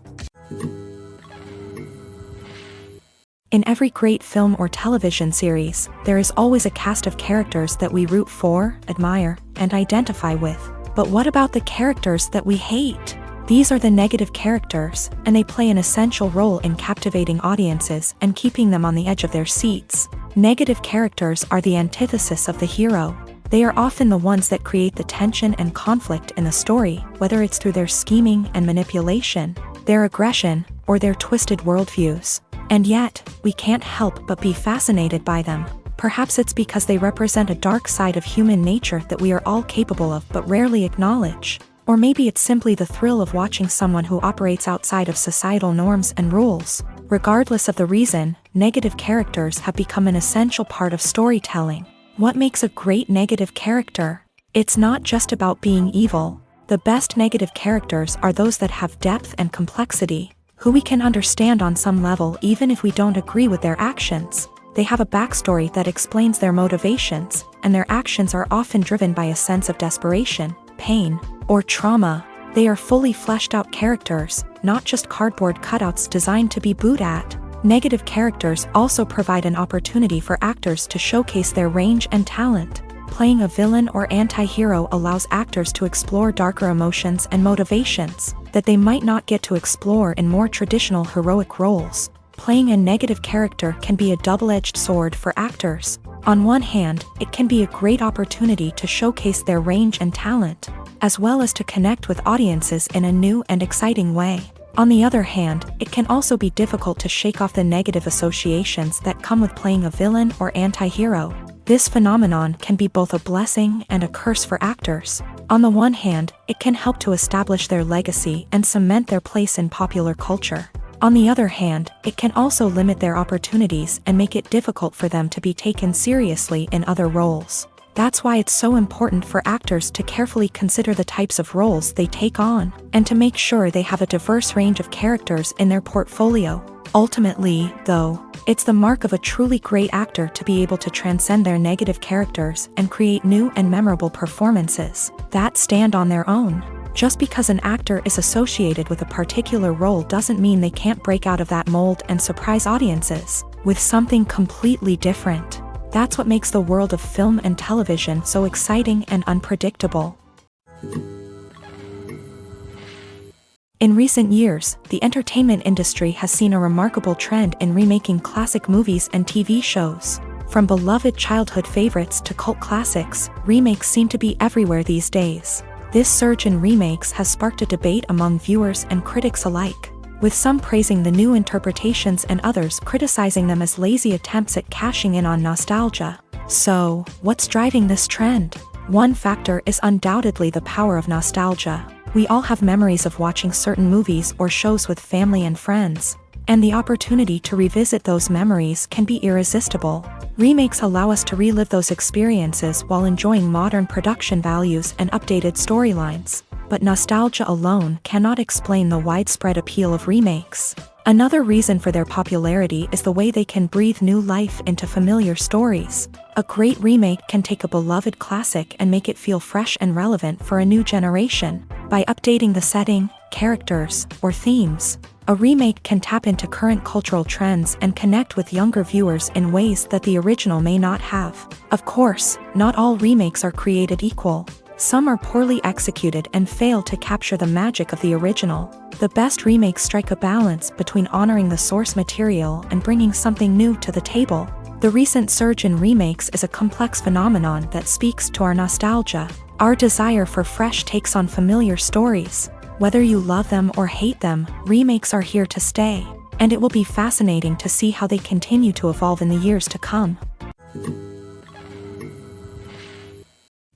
In every great film or television series, there is always a cast of characters that we root for, admire, and identify with. But what about the characters that we hate? These are the negative characters, and they play an essential role in captivating audiences and keeping them on the edge of their seats. Negative characters are the antithesis of the hero. They are often the ones that create the tension and conflict in the story, whether it's through their scheming and manipulation, their aggression, or their twisted worldviews. And yet, we can't help but be fascinated by them. Perhaps it's because they represent a dark side of human nature that we are all capable of but rarely acknowledge. Or maybe it's simply the thrill of watching someone who operates outside of societal norms and rules. Regardless of the reason, negative characters have become an essential part of storytelling. What makes a great negative character? It's not just about being evil. The best negative characters are those that have depth and complexity. who we can understand on some level even if we don't agree with their actions. They have a backstory that explains their motivations, and their actions are often driven by a sense of desperation, pain, or trauma. They are fully fleshed out characters, not just cardboard cutouts designed to be booed at. Negative characters also provide an opportunity for actors to showcase their range and talent. Playing a villain or anti-hero allows actors to explore darker emotions and motivations that they might not get to explore in more traditional heroic roles. Playing a negative character can be a double-edged sword for actors. On one hand, it can be a great opportunity to showcase their range and talent, as well as to connect with audiences in a new and exciting way. On the other hand, it can also be difficult to shake off the negative associations that come with playing a villain or anti-hero. This phenomenon can be both a blessing and a curse for actors. On the one hand, it can help to establish their legacy and cement their place in popular culture. On the other hand, it can also limit their opportunities and make it difficult for them to be taken seriously in other roles. That's why it's so important for actors to carefully consider the types of roles they take on, and to make sure they have a diverse range of characters in their portfolio. Ultimately, though, it's the mark of a truly great actor to be able to transcend their negative characters and create new and memorable performances that stand on their own. Just because an actor is associated with a particular role doesn't mean they can't break out of that mold and surprise audiences with something completely different. That's what makes the world of film and television so exciting and unpredictable. In recent years, the entertainment industry has seen a remarkable trend in remaking classic movies and TV shows. From beloved childhood favorites to cult classics, remakes seem to be everywhere these days. This surge in remakes has sparked a debate among viewers and critics alike, with some praising the new interpretations and others criticizing them as lazy attempts at cashing in on nostalgia. So, what's driving this trend? One factor is undoubtedly the power of nostalgia. We all have memories of watching certain movies or shows with family and friends, and the opportunity to revisit those memories can be irresistible. Remakes allow us to relive those experiences while enjoying modern production values and updated storylines. But nostalgia alone cannot explain the widespread appeal of remakes. Another reason for their popularity is the way they can breathe new life into familiar stories. A great remake can take a beloved classic and make it feel fresh and relevant for a new generation. By updating the setting, characters, or themes, a remake can tap into current cultural trends and connect with younger viewers in ways that the original may not have. Of course, not all remakes are created equal. Some are poorly executed and fail to capture the magic of the original. The best remakes strike a balance between honoring the source material and bringing something new to the table. The recent surge in remakes is a complex phenomenon that speaks to our nostalgia, our desire for fresh takes on familiar stories. Whether you love them or hate them, remakes are here to stay, and it will be fascinating to see how they continue to evolve in the years to come.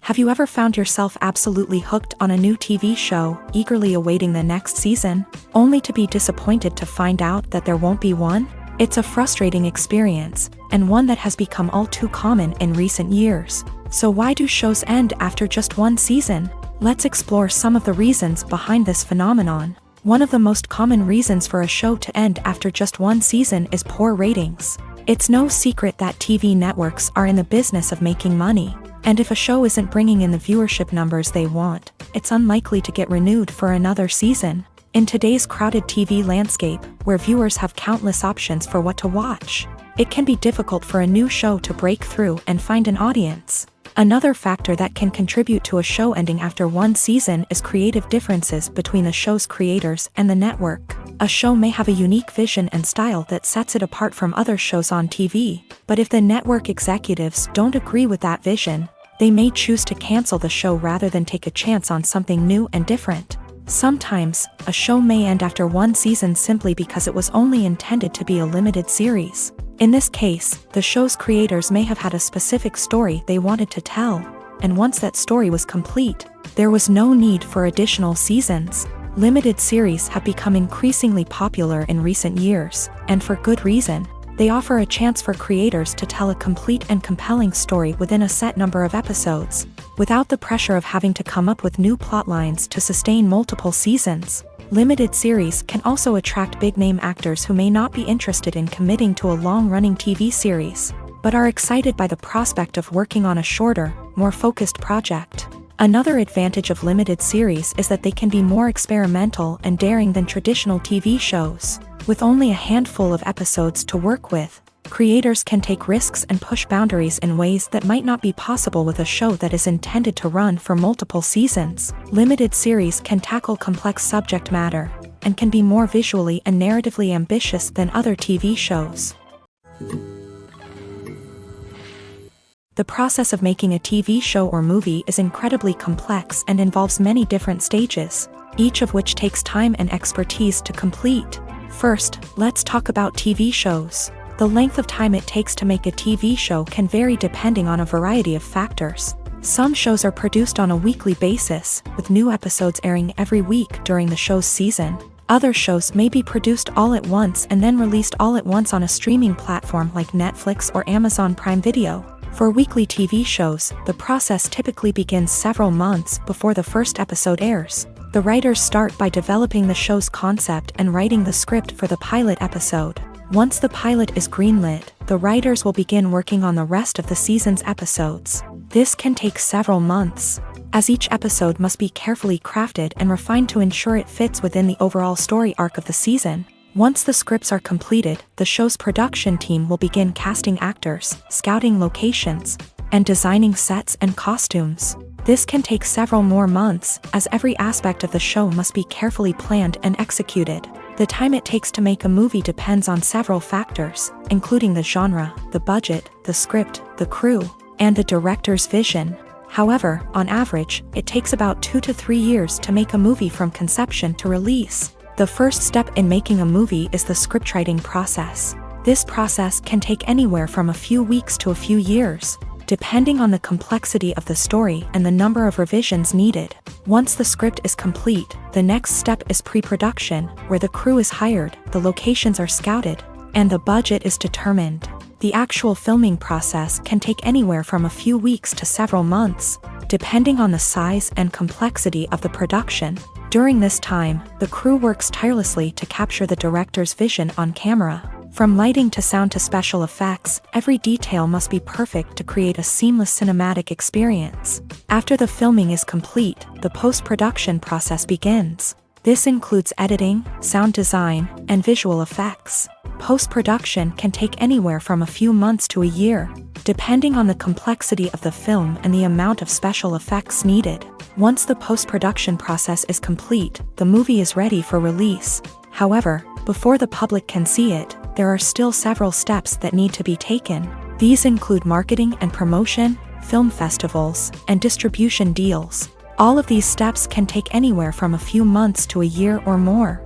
Have you ever found yourself absolutely hooked on a new TV show, eagerly awaiting the next season, only to be disappointed to find out that there won't be one? It's a frustrating experience, and one that has become all too common in recent years. So why do shows end after just one season? Let's explore some of the reasons behind this phenomenon. One of the most common reasons for a show to end after just one season is poor ratings. It's no secret that TV networks are in the business of making money, and if a show isn't bringing in the viewership numbers they want, it's unlikely to get renewed for another season. In today's crowded TV landscape, where viewers have countless options for what to watch, it can be difficult for a new show to break through and find an audience. Another factor that can contribute to a show ending after one season is creative differences between the show's creators and the network. A show may have a unique vision and style that sets it apart from other shows on TV, but if the network executives don't agree with that vision, they may choose to cancel the show rather than take a chance on something new and different. Sometimes, a show may end after one season simply because it was only intended to be a limited series. In this case, the show's creators may have had a specific story they wanted to tell, and once that story was complete, there was no need for additional seasons. Limited series have become increasingly popular in recent years, and for good reason. They offer a chance for creators to tell a complete and compelling story within a set number of episodes, without the pressure of having to come up with new plot lines to sustain multiple seasons. Limited series can also attract big-name actors who may not be interested in committing to a long-running TV series, but are excited by the prospect of working on a shorter, more focused project. Another advantage of limited series is that they can be more experimental and daring than traditional TV shows. With only a handful of episodes to work with, creators can take risks and push boundaries in ways that might not be possible with a show that is intended to run for multiple seasons. Limited series can tackle complex subject matter, and can be more visually and narratively ambitious than other TV shows. The process of making a TV show or movie is incredibly complex and involves many different stages, each of which takes time and expertise to complete. First, let's talk about TV shows. The length of time it takes to make a TV show can vary depending on a variety of factors. Some shows are produced on a weekly basis, with new episodes airing every week during the show's season. Other shows may be produced all at once and then released all at once on a streaming platform like Netflix or Amazon Prime Video. For weekly TV shows, the process typically begins several months before the first episode airs. The writers start by developing the show's concept and writing the script for the pilot episode. Once the pilot is greenlit, the writers will begin working on the rest of the season's episodes. This can take several months, as each episode must be carefully crafted and refined to ensure it fits within the overall story arc of the season. Once the scripts are completed, the show's production team will begin casting actors, scouting locations, and designing sets and costumes. This can take several more months, as every aspect of the show must be carefully planned and executed. The time it takes to make a movie depends on several factors, including the genre, the budget, the script, the crew, and the director's vision. However, on average, it takes about 2 to 3 years to make a movie from conception to release. The first step in making a movie is the scriptwriting process. This process can take anywhere from a few weeks to a few years, depending on the complexity of the story and the number of revisions needed. Once the script is complete, the next step is pre-production, where the crew is hired, the locations are scouted, and the budget is determined. The actual filming process can take anywhere from a few weeks to several months, depending on the size and complexity of the production. During this time, the crew works tirelessly to capture the director's vision on camera. From lighting to sound to special effects, every detail must be perfect to create a seamless cinematic experience. After the filming is complete, the post-production process begins. This includes editing, sound design, and visual effects. Post-production can take anywhere from a few months to a year, depending on the complexity of the film and the amount of special effects needed. Once the post-production process is complete, the movie is ready for release. However, before the public can see it, there are still several steps that need to be taken. These include marketing and promotion, film festivals, and distribution deals. All of these steps can take anywhere from a few months to a year or more.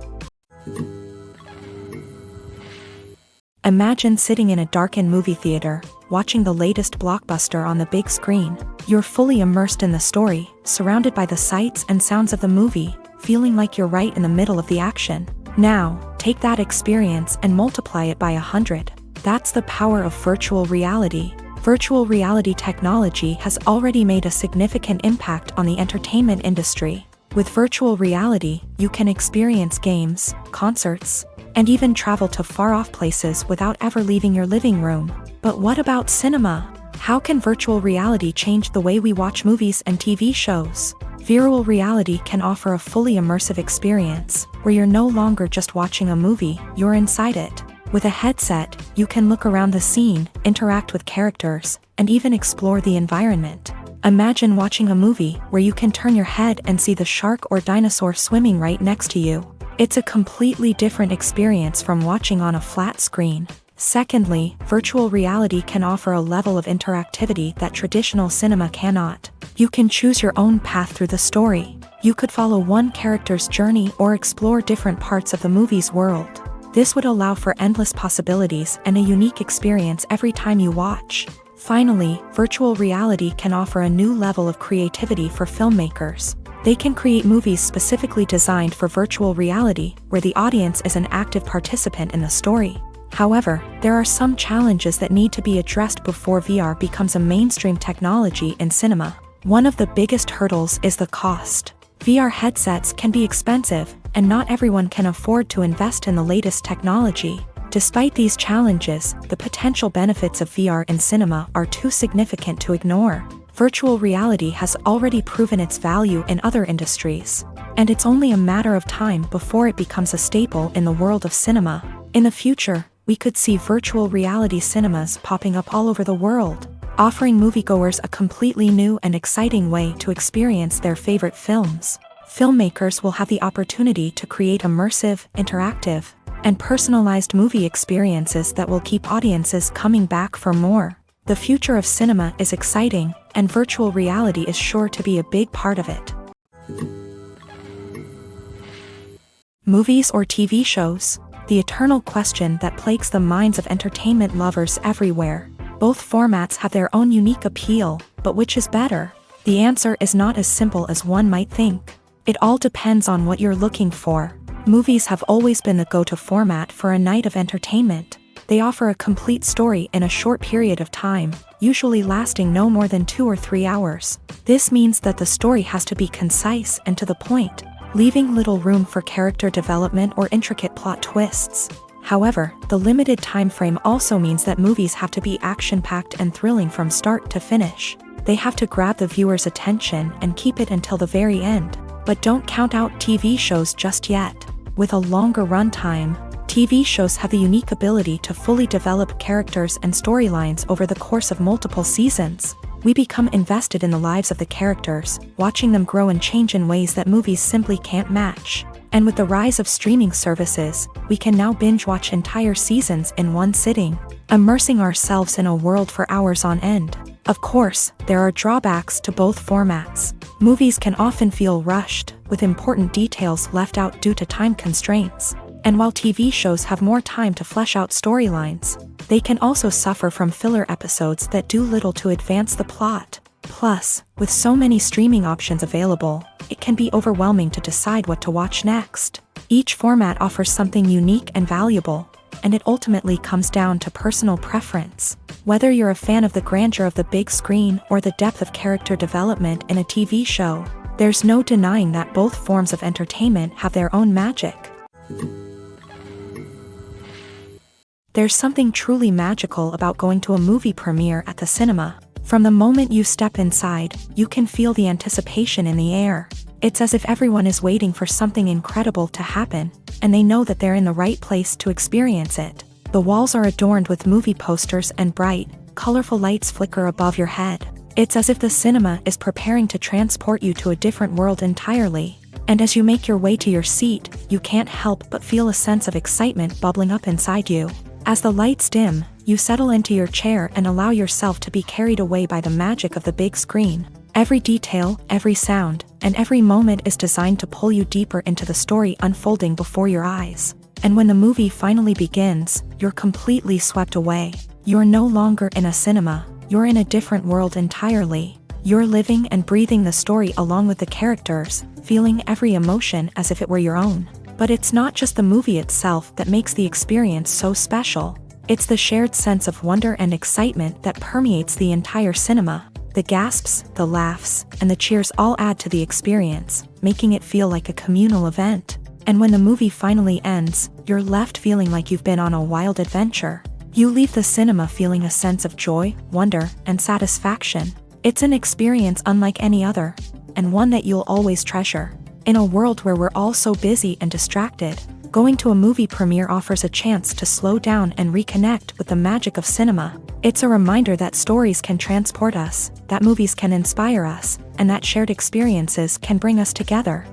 Imagine sitting in a darkened movie theater, watching the latest blockbuster on the big screen. You're fully immersed in the story, surrounded by the sights and sounds of the movie, feeling like you're right in the middle of the action. Now, take that experience and multiply it by 100. That's the power of virtual reality. Virtual reality technology has already made a significant impact on the entertainment industry. With virtual reality, you can experience games, concerts, and even travel to far-off places without ever leaving your living room. But what about cinema? How can virtual reality change the way we watch movies and TV shows? Virtual reality can offer a fully immersive experience, where you're no longer just watching a movie, you're inside it. With a headset, you can look around the scene, interact with characters, and even explore the environment. Imagine watching a movie where you can turn your head and see the shark or dinosaur swimming right next to you. It's a completely different experience from watching on a flat screen. Secondly, virtual reality can offer a level of interactivity that traditional cinema cannot. You can choose your own path through the story. You could follow one character's journey or explore different parts of the movie's world. This would allow for endless possibilities and a unique experience every time you watch. Finally, virtual reality can offer a new level of creativity for filmmakers. They can create movies specifically designed for virtual reality, where the audience is an active participant in the story. However, there are some challenges that need to be addressed before VR becomes a mainstream technology in cinema. One of the biggest hurdles is the cost. VR headsets can be expensive, and not everyone can afford to invest in the latest technology. Despite these challenges, the potential benefits of VR in cinema are too significant to ignore. Virtual reality has already proven its value in other industries, and it's only a matter of time before it becomes a staple in the world of cinema. In the future, we could see virtual reality cinemas popping up all over the world, offering moviegoers a completely new and exciting way to experience their favorite films. Filmmakers will have the opportunity to create immersive, interactive, and personalized movie experiences that will keep audiences coming back for more. The future of cinema is exciting, and virtual reality is sure to be a big part of it. Movies or TV shows? The eternal question that plagues the minds of entertainment lovers everywhere. Both formats have their own unique appeal, but which is better? The answer is not as simple as one might think. It all depends on what you're looking for. Movies have always been the go-to format for a night of entertainment. They offer a complete story in a short period of time, usually lasting no more than 2 or 3 hours. This means that the story has to be concise and to the point, leaving little room for character development or intricate plot twists. However, the limited time frame also means that movies have to be action-packed and thrilling from start to finish. They have to grab the viewer's attention and keep it until the very end. But don't count out TV shows just yet. With a longer runtime, TV shows have the unique ability to fully develop characters and storylines over the course of multiple seasons. We become invested in the lives of the characters, watching them grow and change in ways that movies simply can't match. And with the rise of streaming services, we can now binge-watch entire seasons in one sitting, immersing ourselves in a world for hours on end. Of course, there are drawbacks to both formats. Movies can often feel rushed, with important details left out due to time constraints. And while TV shows have more time to flesh out storylines, they can also suffer from filler episodes that do little to advance the plot. Plus, with so many streaming options available, it can be overwhelming to decide what to watch next. Each format offers something unique and valuable, and it ultimately comes down to personal preference. Whether you're a fan of the grandeur of the big screen or the depth of character development in a TV show, there's no denying that both forms of entertainment have their own magic. There's something truly magical about going to a movie premiere at the cinema. From the moment you step inside, you can feel the anticipation in the air. It's as if everyone is waiting for something incredible to happen, and they know that they're in the right place to experience it. The walls are adorned with movie posters and bright, colorful lights flicker above your head. It's as if the cinema is preparing to transport you to a different world entirely. And as you make your way to your seat, you can't help but feel a sense of excitement bubbling up inside you. As the lights dim, you settle into your chair and allow yourself to be carried away by the magic of the big screen. Every detail, every sound, and every moment is designed to pull you deeper into the story unfolding before your eyes. And when the movie finally begins, you're completely swept away. You're no longer in a cinema, you're in a different world entirely. You're living and breathing the story along with the characters, feeling every emotion as if it were your own. But it's not just the movie itself that makes the experience so special. It's the shared sense of wonder and excitement that permeates the entire cinema. The gasps, the laughs, and the cheers all add to the experience, making it feel like a communal event. And when the movie finally ends, you're left feeling like you've been on a wild adventure. You leave the cinema feeling a sense of joy, wonder, and satisfaction. It's an experience unlike any other, and one that you'll always treasure. In a world where we're all so busy and distracted, going to a movie premiere offers a chance to slow down and reconnect with the magic of cinema. It's a reminder that stories can transport us, that movies can inspire us, and that shared experiences can bring us together.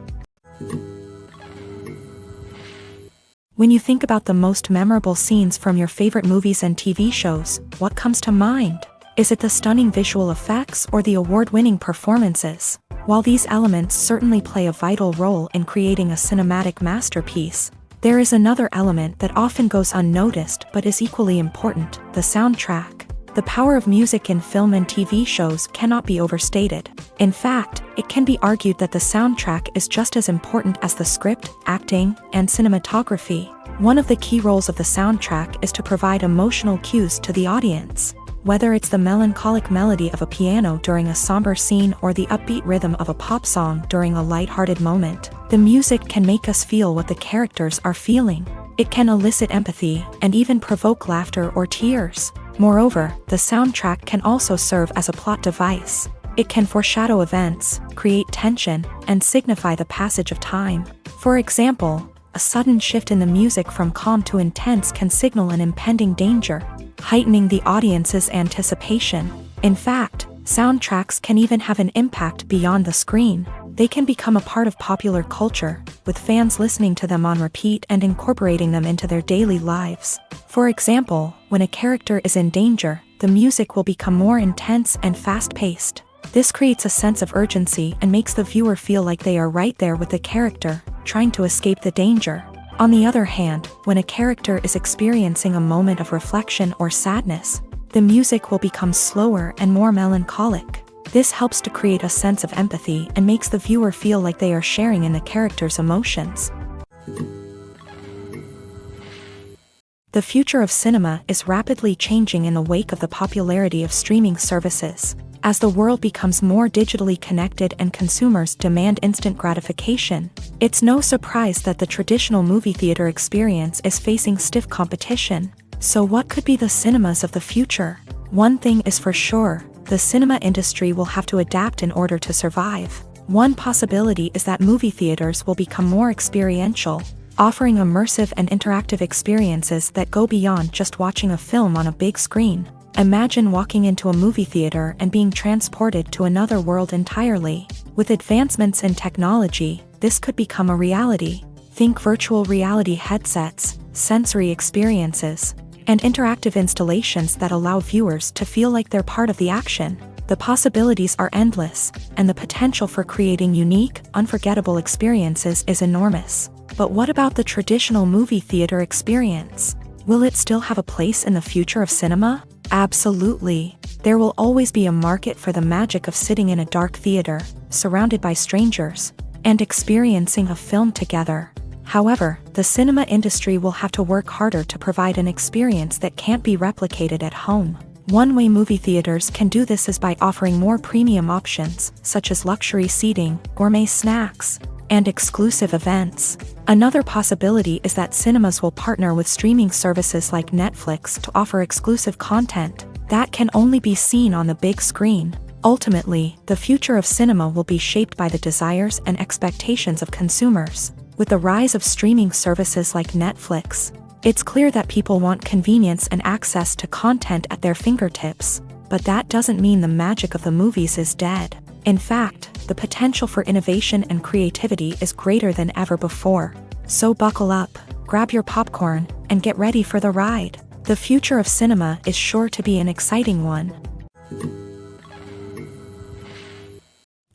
When you think about the most memorable scenes from your favorite movies and TV shows, what comes to mind? Is it the stunning visual effects or the award-winning performances? While these elements certainly play a vital role in creating a cinematic masterpiece, there is another element that often goes unnoticed but is equally important: the soundtrack. The power of music in film and TV shows cannot be overstated. In fact, it can be argued that the soundtrack is just as important as the script, acting, and cinematography. One of the key roles of the soundtrack is to provide emotional cues to the audience. Whether it's the melancholic melody of a piano during a somber scene or the upbeat rhythm of a pop song during a light-hearted moment, The music can make us feel what the characters are feeling. It can elicit empathy and even provoke laughter or tears. Moreover, the soundtrack can also serve as a plot device. It can foreshadow events, create tension, and signify the passage of time. For example, a sudden shift in the music from calm to intense can signal an impending danger, heightening the audience's anticipation. In fact, soundtracks can even have an impact beyond the screen. They can become a part of popular culture, with fans listening to them on repeat and incorporating them into their daily lives. For example, when a character is in danger, the music will become more intense and fast-paced. This creates a sense of urgency and makes the viewer feel like they are right there with the character, trying to escape the danger. On the other hand, when a character is experiencing a moment of reflection or sadness, the music will become slower and more melancholic. This helps to create a sense of empathy and makes the viewer feel like they are sharing in the character's emotions. The future of cinema is rapidly changing in the wake of the popularity of streaming services. As the world becomes more digitally connected and consumers demand instant gratification, it's no surprise that the traditional movie theater experience is facing stiff competition. So what could be the cinemas of the future? One thing is for sure, the cinema industry will have to adapt in order to survive. One possibility is that movie theaters will become more experiential, offering immersive and interactive experiences that go beyond just watching a film on a big screen. Imagine walking into a movie theater and being transported to another world entirely. With advancements in technology, this could become a reality. Think virtual reality headsets, sensory experiences, and interactive installations that allow viewers to feel like they're part of the action. The possibilities are endless, and the potential for creating unique, unforgettable experiences is enormous. But what about the traditional movie theater experience? Will it still have a place in the future of cinema? Absolutely. There will always be a market for the magic of sitting in a dark theater, surrounded by strangers, and experiencing a film together. However, the cinema industry will have to work harder to provide an experience that can't be replicated at home. One way movie theaters can do this is by offering more premium options, such as luxury seating, gourmet snacks, and exclusive events. Another possibility is that cinemas will partner with streaming services like Netflix to offer exclusive content that can only be seen on the big screen. Ultimately, the future of cinema will be shaped by the desires and expectations of consumers. With the rise of streaming services like Netflix, it's clear that people want convenience and access to content at their fingertips. But that doesn't mean the magic of the movies is dead. In fact, the potential for innovation and creativity is greater than ever before. So buckle up, grab your popcorn, and get ready for the ride. The future of cinema is sure to be an exciting one.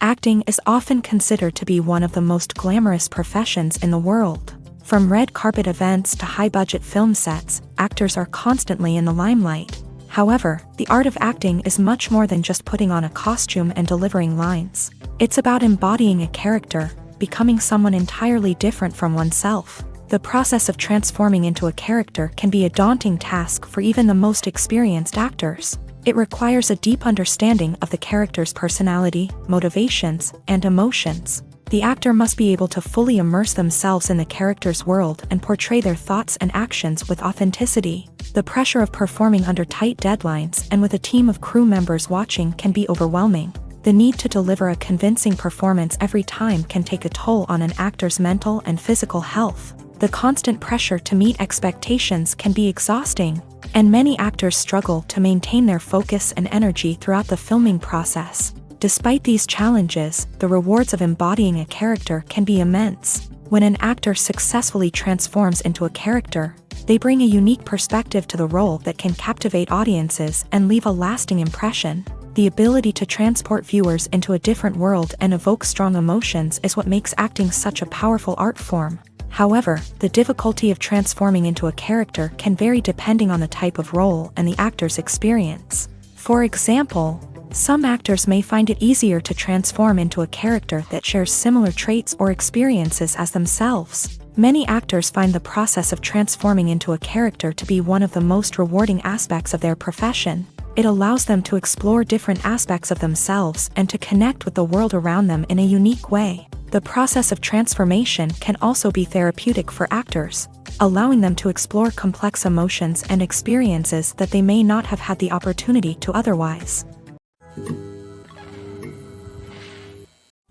Acting is often considered to be one of the most glamorous professions in the world. From red carpet events to high-budget film sets, actors are constantly in the limelight. However, the art of acting is much more than just putting on a costume and delivering lines. It's about embodying a character, becoming someone entirely different from oneself. The process of transforming into a character can be a daunting task for even the most experienced actors. It requires a deep understanding of the character's personality, motivations, and emotions. The actor must be able to fully immerse themselves in the character's world and portray their thoughts and actions with authenticity. The pressure of performing under tight deadlines and with a team of crew members watching can be overwhelming. The need to deliver a convincing performance every time can take a toll on an actor's mental and physical health. The constant pressure to meet expectations can be exhausting, and many actors struggle to maintain their focus and energy throughout the filming process. Despite these challenges, the rewards of embodying a character can be immense. When an actor successfully transforms into a character, they bring a unique perspective to the role that can captivate audiences and leave a lasting impression. The ability to transport viewers into a different world and evoke strong emotions is what makes acting such a powerful art form. However, the difficulty of transforming into a character can vary depending on the type of role and the actor's experience. For example, some actors may find it easier to transform into a character that shares similar traits or experiences as themselves. Many actors find the process of transforming into a character to be one of the most rewarding aspects of their profession. It allows them to explore different aspects of themselves and to connect with the world around them in a unique way. The process of transformation can also be therapeutic for actors, allowing them to explore complex emotions and experiences that they may not have had the opportunity to otherwise.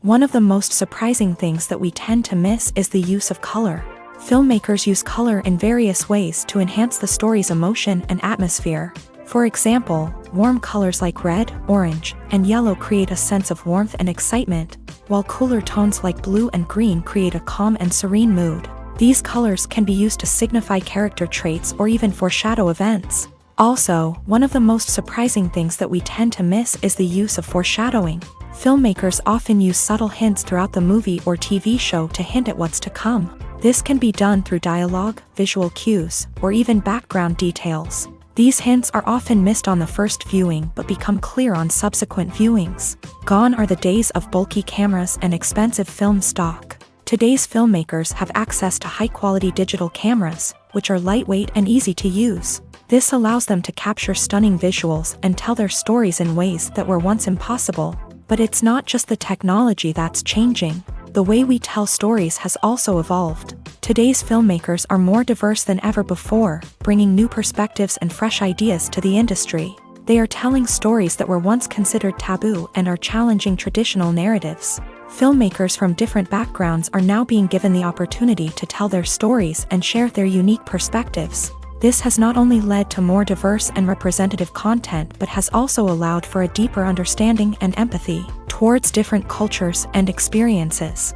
One of the most surprising things that we tend to miss is the use of color. Filmmakers use color in various ways to enhance the story's emotion and atmosphere. For example, warm colors like red, orange, and yellow create a sense of warmth and excitement, while cooler tones like blue and green create a calm and serene mood. These colors can be used to signify character traits or even foreshadow events. Also, one of the most surprising things that we tend to miss is the use of foreshadowing. Filmmakers often use subtle hints throughout the movie or TV show to hint at what's to come. This can be done through dialogue, visual cues, or even background details. These hints are often missed on the first viewing but become clear on subsequent viewings. Gone are the days of bulky cameras and expensive film stock. Today's filmmakers have access to high-quality digital cameras, which are lightweight and easy to use. This allows them to capture stunning visuals and tell their stories in ways that were once impossible. But it's not just the technology that's changing. The way we tell stories has also evolved. Today's filmmakers are more diverse than ever before, bringing new perspectives and fresh ideas to the industry. They are telling stories that were once considered taboo and are challenging traditional narratives. Filmmakers from different backgrounds are now being given the opportunity to tell their stories and share their unique perspectives. This has not only led to more diverse and representative content but has also allowed for a deeper understanding and empathy towards different cultures and experiences.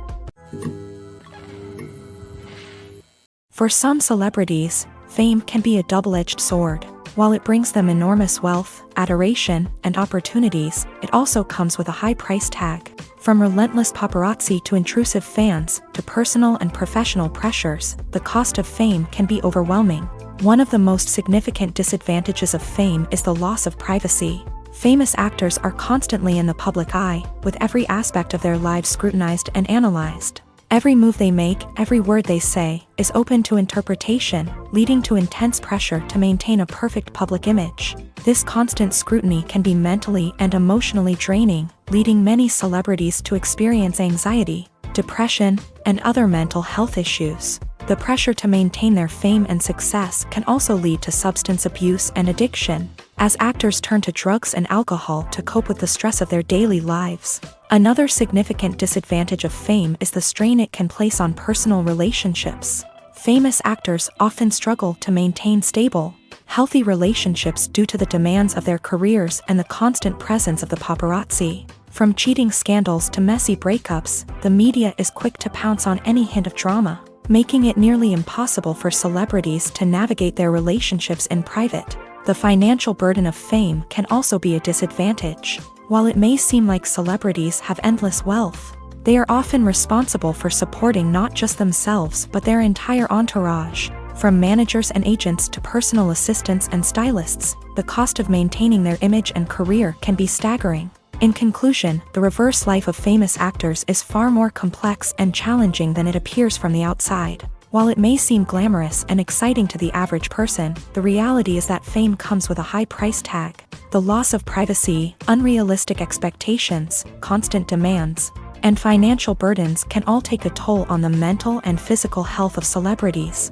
For some celebrities, fame can be a double-edged sword. While it brings them enormous wealth, adoration, and opportunities, it also comes with a high price tag. From relentless paparazzi to intrusive fans, to personal and professional pressures, the cost of fame can be overwhelming. One of the most significant disadvantages of fame is the loss of privacy. Famous actors are constantly in the public eye, with every aspect of their lives scrutinized and analyzed. Every move they make, every word they say, is open to interpretation, leading to intense pressure to maintain a perfect public image. This constant scrutiny can be mentally and emotionally draining, leading many celebrities to experience anxiety, depression, and other mental health issues. The pressure to maintain their fame and success can also lead to substance abuse and addiction, as actors turn to drugs and alcohol to cope with the stress of their daily lives. Another significant disadvantage of fame is the strain it can place on personal relationships. Famous actors often struggle to maintain stable, healthy relationships due to the demands of their careers and the constant presence of the paparazzi. From cheating scandals to messy breakups, the media is quick to pounce on any hint of drama, making it nearly impossible for celebrities to navigate their relationships in private. The financial burden of fame can also be a disadvantage. While it may seem like celebrities have endless wealth, they are often responsible for supporting not just themselves but their entire entourage. From managers and agents to personal assistants and stylists, the cost of maintaining their image and career can be staggering. In conclusion, the reverse life of famous actors is far more complex and challenging than it appears from the outside. While it may seem glamorous and exciting to the average person, the reality is that fame comes with a high price tag. The loss of privacy, unrealistic expectations, constant demands, and financial burdens can all take a toll on the mental and physical health of celebrities.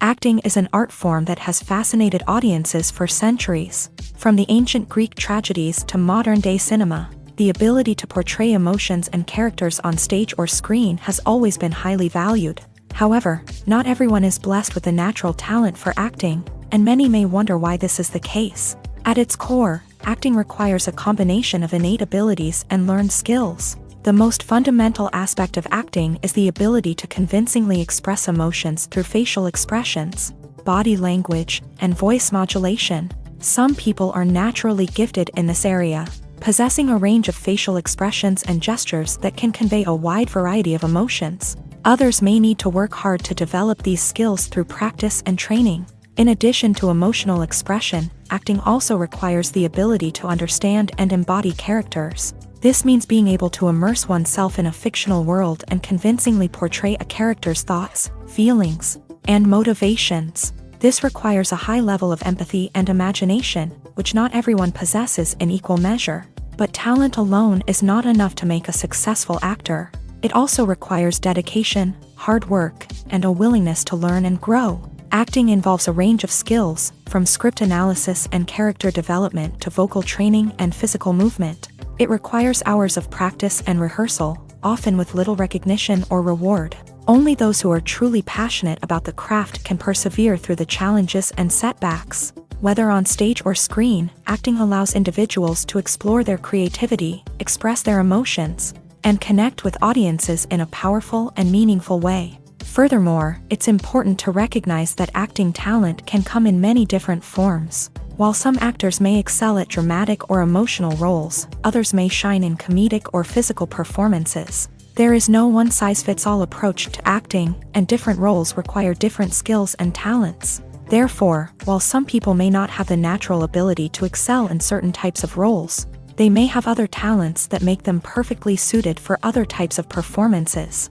Acting is an art form that has fascinated audiences for centuries. From the ancient Greek tragedies to modern-day cinema, the ability to portray emotions and characters on stage or screen has always been highly valued. However, not everyone is blessed with the natural talent for acting, and many may wonder why this is the case. At its core, acting requires a combination of innate abilities and learned skills. The most fundamental aspect of acting is the ability to convincingly express emotions through facial expressions, body language, and voice modulation. Some people are naturally gifted in this area, possessing a range of facial expressions and gestures that can convey a wide variety of emotions. Others may need to work hard to develop these skills through practice and training. In addition to emotional expression, acting also requires the ability to understand and embody characters. This means being able to immerse oneself in a fictional world and convincingly portray a character's thoughts, feelings, and motivations. This requires a high level of empathy and imagination, which not everyone possesses in equal measure. But talent alone is not enough to make a successful actor. It also requires dedication, hard work, and a willingness to learn and grow. Acting involves a range of skills, from script analysis and character development to vocal training and physical movement. It requires hours of practice and rehearsal, often with little recognition or reward. Only those who are truly passionate about the craft can persevere through the challenges and setbacks. Whether on stage or screen, acting allows individuals to explore their creativity, express their emotions, and connect with audiences in a powerful and meaningful way. Furthermore, it's important to recognize that acting talent can come in many different forms. While some actors may excel at dramatic or emotional roles, others may shine in comedic or physical performances. There is no one-size-fits-all approach to acting, and different roles require different skills and talents. Therefore, while some people may not have the natural ability to excel in certain types of roles, they may have other talents that make them perfectly suited for other types of performances.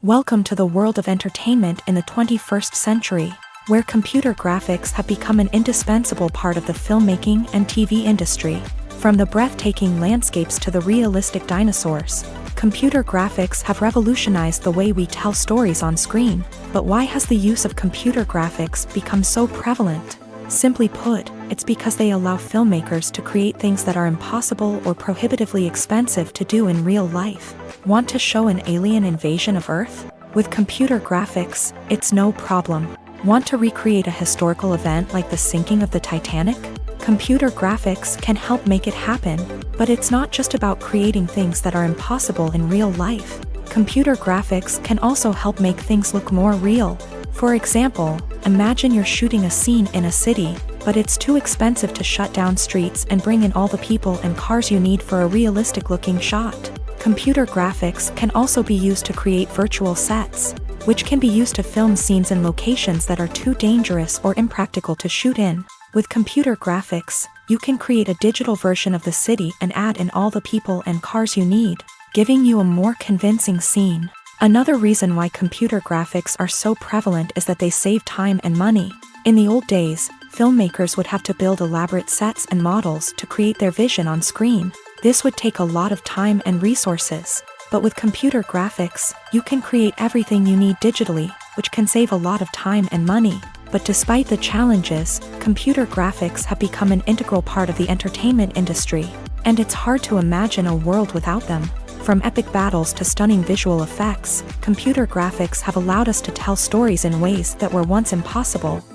Welcome to the world of entertainment in the 21st century, where computer graphics have become an indispensable part of the filmmaking and TV industry. From the breathtaking landscapes to the realistic dinosaurs, computer graphics have revolutionized the way we tell stories on screen. But why has the use of computer graphics become so prevalent? Simply put, it's because they allow filmmakers to create things that are impossible or prohibitively expensive to do in real life. Want to show an alien invasion of Earth? With computer graphics, it's no problem. Want to recreate a historical event like the sinking of the Titanic? Computer graphics can help make it happen, but it's not just about creating things that are impossible in real life. Computer graphics can also help make things look more real. For example, imagine you're shooting a scene in a city, but it's too expensive to shut down streets and bring in all the people and cars you need for a realistic-looking shot. Computer graphics can also be used to create virtual sets, which can be used to film scenes in locations that are too dangerous or impractical to shoot in. With computer graphics, you can create a digital version of the city and add in all the people and cars you need, giving you a more convincing scene. Another reason why computer graphics are so prevalent is that they save time and money. In the old days, filmmakers would have to build elaborate sets and models to create their vision on screen. This would take a lot of time and resources. But with computer graphics, you can create everything you need digitally, which can save a lot of time and money. But despite the challenges, computer graphics have become an integral part of the entertainment industry, and it's hard to imagine a world without them. From epic battles to stunning visual effects, computer graphics have allowed us to tell stories in ways that were once impossible.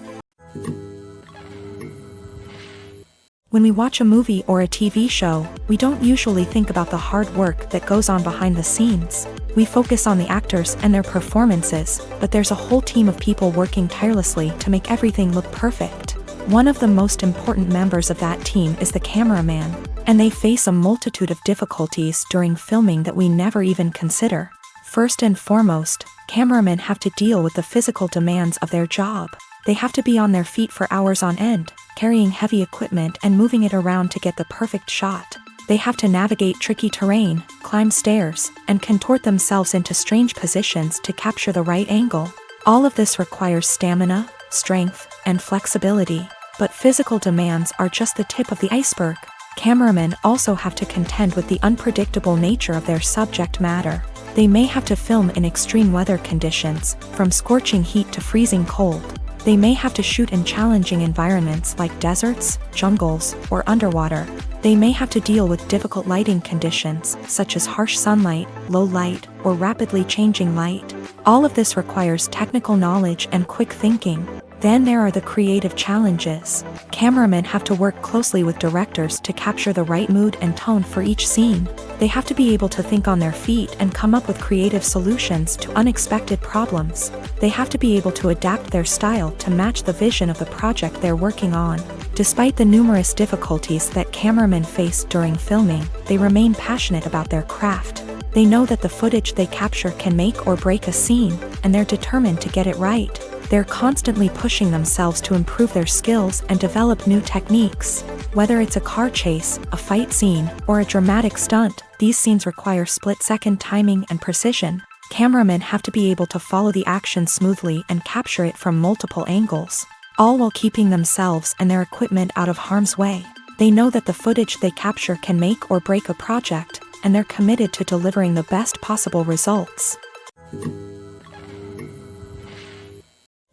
When we watch a movie or a TV show, we don't usually think about the hard work that goes on behind the scenes. We focus on the actors and their performances, but there's a whole team of people working tirelessly to make everything look perfect. One of the most important members of that team is the cameraman, and they face a multitude of difficulties during filming that we never even consider. First and foremost, cameramen have to deal with the physical demands of their job. They have to be on their feet for hours on end, carrying heavy equipment and moving it around to get the perfect shot. They have to navigate tricky terrain, climb stairs, and contort themselves into strange positions to capture the right angle. All of this requires stamina, strength, and flexibility. But physical demands are just the tip of the iceberg. Cameramen also have to contend with the unpredictable nature of their subject matter. They may have to film in extreme weather conditions, from scorching heat to freezing cold. They may have to shoot in challenging environments like deserts, jungles, or underwater. They may have to deal with difficult lighting conditions, such as harsh sunlight, low light, or rapidly changing light. All of this requires technical knowledge and quick thinking. Then there are the creative challenges. Cameramen have to work closely with directors to capture the right mood and tone for each scene. They have to be able to think on their feet and come up with creative solutions to unexpected problems. They have to be able to adapt their style to match the vision of the project they're working on. Despite the numerous difficulties that cameramen face during filming, they remain passionate about their craft. They know that the footage they capture can make or break a scene, and they're determined to get it right. They're constantly pushing themselves to improve their skills and develop new techniques. Whether it's a car chase, a fight scene, or a dramatic stunt, these scenes require split-second timing and precision. Cameramen have to be able to follow the action smoothly and capture it from multiple angles. all while keeping themselves and their equipment out of harm's way. They know that the footage they capture can make or break a project, and they're committed to delivering the best possible results.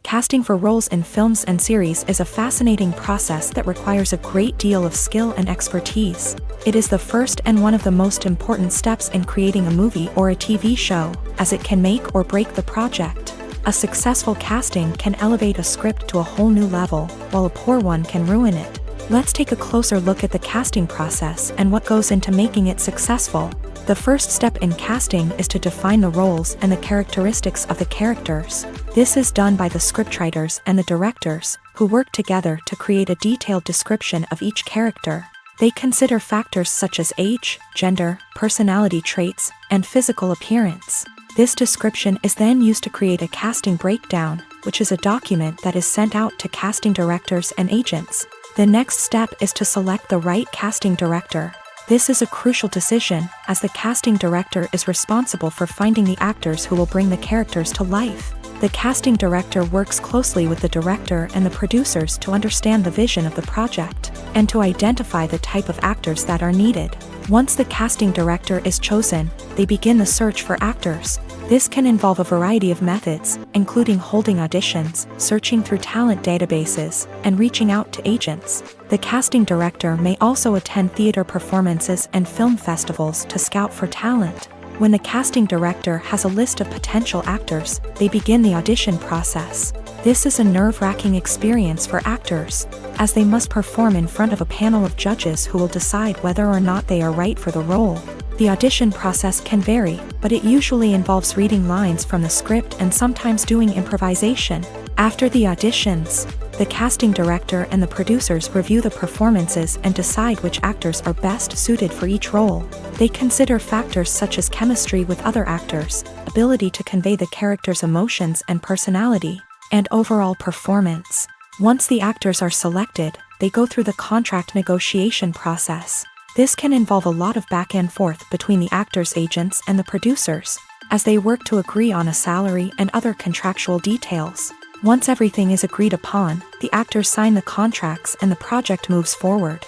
Casting for roles in films and series is a fascinating process that requires a great deal of skill and expertise. It is the first and one of the most important steps in creating a movie or a TV show, as it can make or break the project. A successful casting can elevate a script to a whole new level, while a poor one can ruin it. Let's take a closer look at the casting process and what goes into making it successful. The first step in casting is to define the roles and the characteristics of the characters. This is done by the scriptwriters and the directors, who work together to create a detailed description of each character. They consider factors such as age, gender, personality traits, and physical appearance. This description is then used to create a casting breakdown, which is a document that is sent out to casting directors and agents. The next step is to select the right casting director. This is a crucial decision, as the casting director is responsible for finding the actors who will bring the characters to life. The casting director works closely with the director and the producers to understand the vision of the project, and to identify the type of actors that are needed. Once the casting director is chosen, they begin the search for actors. This can involve a variety of methods, including holding auditions, searching through talent databases, and reaching out to agents. The casting director may also attend theater performances and film festivals to scout for talent. When the casting director has a list of potential actors, they begin the audition process. This is a nerve-wracking experience for actors, as they must perform in front of a panel of judges who will decide whether or not they are right for the role. The audition process can vary, but it usually involves reading lines from the script and sometimes doing improvisation. After the auditions, the casting director and the producers review the performances and decide which actors are best suited for each role. They consider factors such as chemistry with other actors, ability to convey the character's emotions and personality, and overall performance. Once the actors are selected, they go through the contract negotiation process. This can involve a lot of back and forth between the actors' agents and the producers, as they work to agree on a salary and other contractual details. Once everything is agreed upon, the actors sign the contracts and the project moves forward.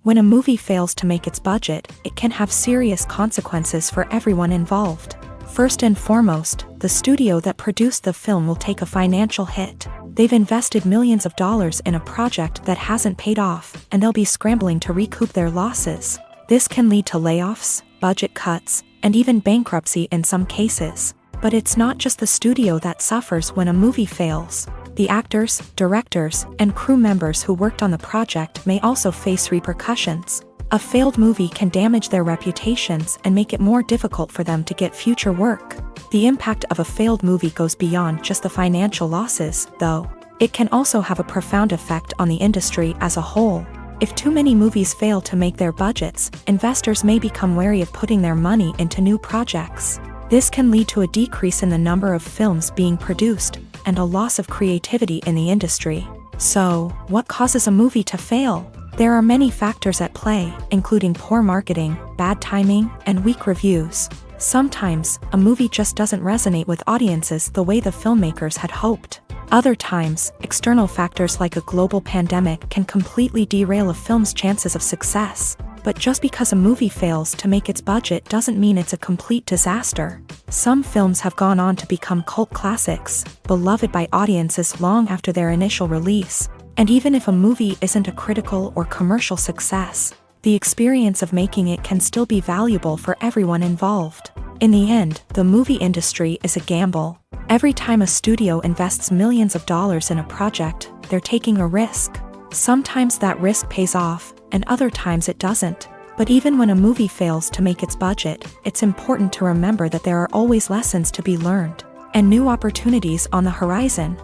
When a movie fails to make its budget, it can have serious consequences for everyone involved. First and foremost, the studio that produced the film will take a financial hit. They've invested millions of dollars in a project that hasn't paid off, and they'll be scrambling to recoup their losses. This can lead to layoffs, budget cuts, and even bankruptcy in some cases. But it's not just the studio that suffers when a movie fails. The actors, directors, and crew members who worked on the project may also face repercussions. A failed movie can damage their reputations and make it more difficult for them to get future work. The impact of a failed movie goes beyond just the financial losses, though. It can also have a profound effect on the industry as a whole. If too many movies fail to make their budgets, investors may become wary of putting their money into new projects. This can lead to a decrease in the number of films being produced, and a loss of creativity in the industry. So, what causes a movie to fail? There are many factors at play, including poor marketing, bad timing, and weak reviews. Sometimes, a movie just doesn't resonate with audiences the way the filmmakers had hoped. Other times, external factors like a global pandemic can completely derail a film's chances of success. But just because a movie fails to make its budget doesn't mean it's a complete disaster. Some films have gone on to become cult classics, beloved by audiences long after their initial release. And even if a movie isn't a critical or commercial success, the experience of making it can still be valuable for everyone involved. In the end, the movie industry is a gamble. Every time a studio invests millions of dollars in a project, they're taking a risk. Sometimes that risk pays off, and other times it doesn't. But even when a movie fails to make its budget, it's important to remember that there are always lessons to be learned, and new opportunities on the horizon.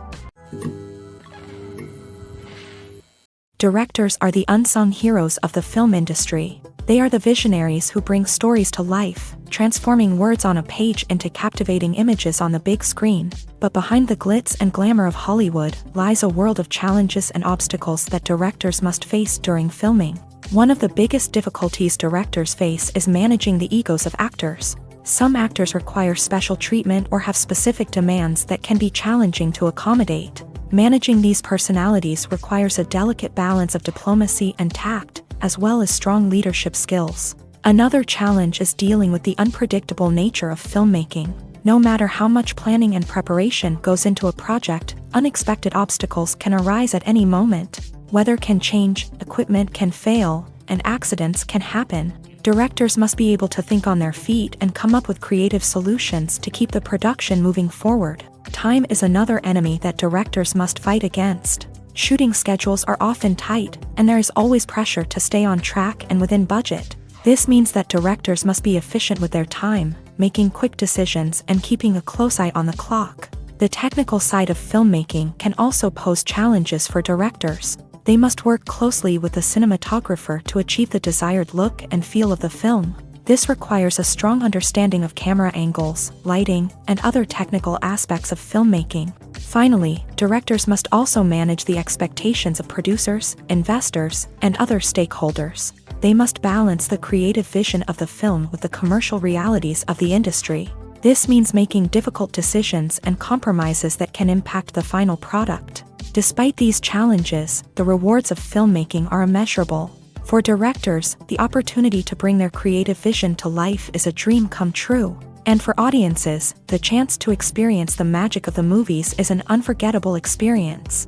Directors are the unsung heroes of the film industry. They are the visionaries who bring stories to life, transforming words on a page into captivating images on the big screen. But behind the glitz and glamour of Hollywood lies a world of challenges and obstacles that directors must face during filming. One of the biggest difficulties directors face is managing the egos of actors. Some actors require special treatment or have specific demands that can be challenging to accommodate. Managing these personalities requires a delicate balance of diplomacy and tact, as well as strong leadership skills. Another challenge is dealing with the unpredictable nature of filmmaking. No matter how much planning and preparation goes into a project, unexpected obstacles can arise at any moment. Weather can change, equipment can fail, and accidents can happen. Directors must be able to think on their feet and come up with creative solutions to keep the production moving forward. Time is another enemy that directors must fight against. Shooting schedules are often tight, and there is always pressure to stay on track and within budget. This means that directors must be efficient with their time, making quick decisions and keeping a close eye on the clock. The technical side of filmmaking can also pose challenges for directors. They must work closely with the cinematographer to achieve the desired look and feel of the film. This requires a strong understanding of camera angles, lighting, and other technical aspects of filmmaking. Finally, directors must also manage the expectations of producers, investors, and other stakeholders. They must balance the creative vision of the film with the commercial realities of the industry. This means making difficult decisions and compromises that can impact the final product. Despite these challenges, the rewards of filmmaking are immeasurable. For directors, the opportunity to bring their creative vision to life is a dream come true. And for audiences, the chance to experience the magic of the movies is an unforgettable experience.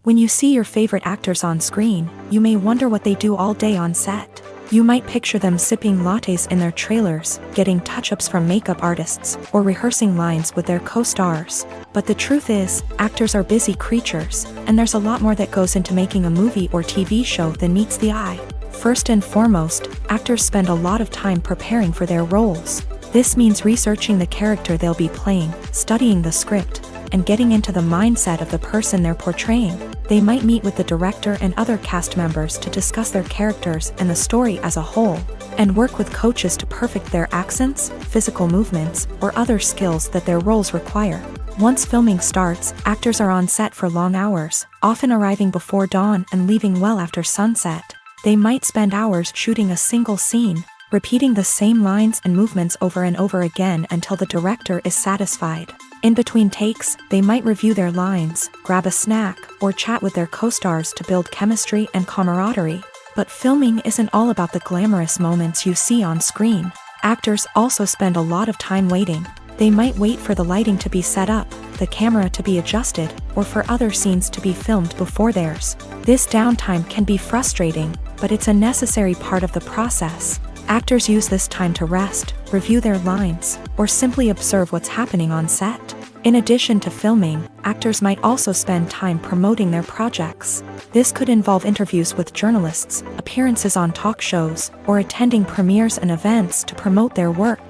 When you see your favorite actors on screen, you may wonder what they do all day on set. You might picture them sipping lattes in their trailers, getting touch-ups from makeup artists, or rehearsing lines with their co-stars. But the truth is, actors are busy creatures, and there's a lot more that goes into making a movie or TV show than meets the eye. First and foremost, actors spend a lot of time preparing for their roles. This means researching the character they'll be playing, studying the script, and getting into the mindset of the person they're portraying. They might meet with the director and other cast members to discuss their characters and the story as a whole, and work with coaches to perfect their accents, physical movements, or other skills that their roles require. Once filming starts, actors are on set for long hours, often arriving before dawn and leaving well after sunset. They might spend hours shooting a single scene, repeating the same lines and movements over and over again until the director is satisfied. In between takes, they might review their lines, grab a snack, or chat with their co-stars to build chemistry and camaraderie. But filming isn't all about the glamorous moments you see on screen. Actors also spend a lot of time waiting. They might wait for the lighting to be set up, the camera to be adjusted, or for other scenes to be filmed before theirs. This downtime can be frustrating, but it's a necessary part of the process. Actors use this time to rest, review their lines, or simply observe what's happening on set. In addition to filming, actors might also spend time promoting their projects. This could involve interviews with journalists, appearances on talk shows, or attending premieres and events to promote their work.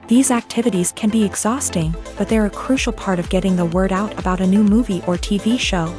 These activities can be exhausting, but they're a crucial part of getting the word out about a new movie or TV show.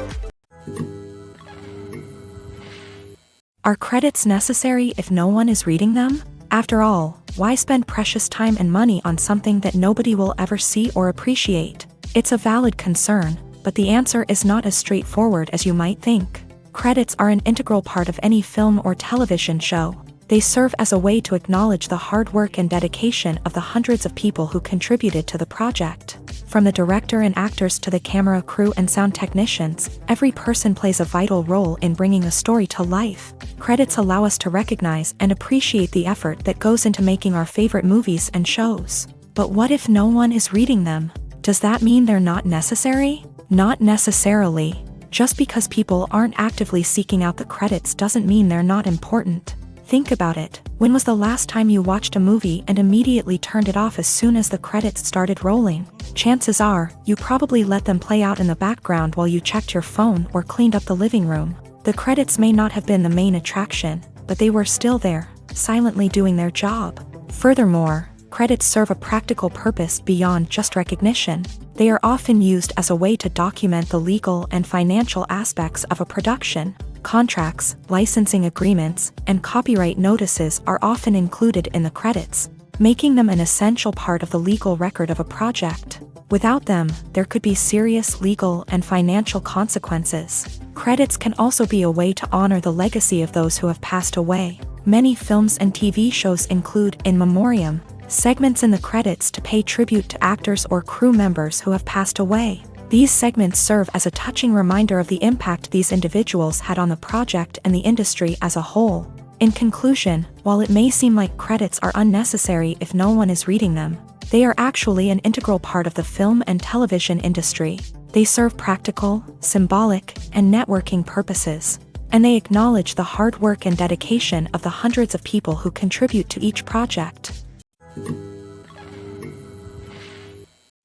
Are credits necessary if no one is reading them? After all, why spend precious time and money on something that nobody will ever see or appreciate? It's a valid concern, but the answer is not as straightforward as you might think. Credits are an integral part of any film or television show. They serve as a way to acknowledge the hard work and dedication of the hundreds of people who contributed to the project. From the director and actors to the camera crew and sound technicians, every person plays a vital role in bringing a story to life. Credits allow us to recognize and appreciate the effort that goes into making our favorite movies and shows. But what if no one is reading them? Does that mean they're not necessary? Not necessarily. Just because people aren't actively seeking out the credits doesn't mean they're not important. Think about it. When was the last time you watched a movie and immediately turned it off as soon as the credits started rolling? Chances are, you probably let them play out in the background while you checked your phone or cleaned up the living room. The credits may not have been the main attraction, but they were still there, silently doing their job. Furthermore, credits serve a practical purpose beyond just recognition. They are often used as a way to document the legal and financial aspects of a production. Contracts, licensing agreements, and copyright notices are often included in the credits, making them an essential part of the legal record of a project. Without them, there could be serious legal and financial consequences. Credits can also be a way to honor the legacy of those who have passed away. Many films and TV shows include in memoriam segments in the credits to pay tribute to actors or crew members who have passed away. These segments serve as a touching reminder of the impact these individuals had on the project and the industry as a whole. In conclusion, while it may seem like credits are unnecessary if no one is reading them, they are actually an integral part of the film and television industry. They serve practical, symbolic, and networking purposes, and they acknowledge the hard work and dedication of the hundreds of people who contribute to each project.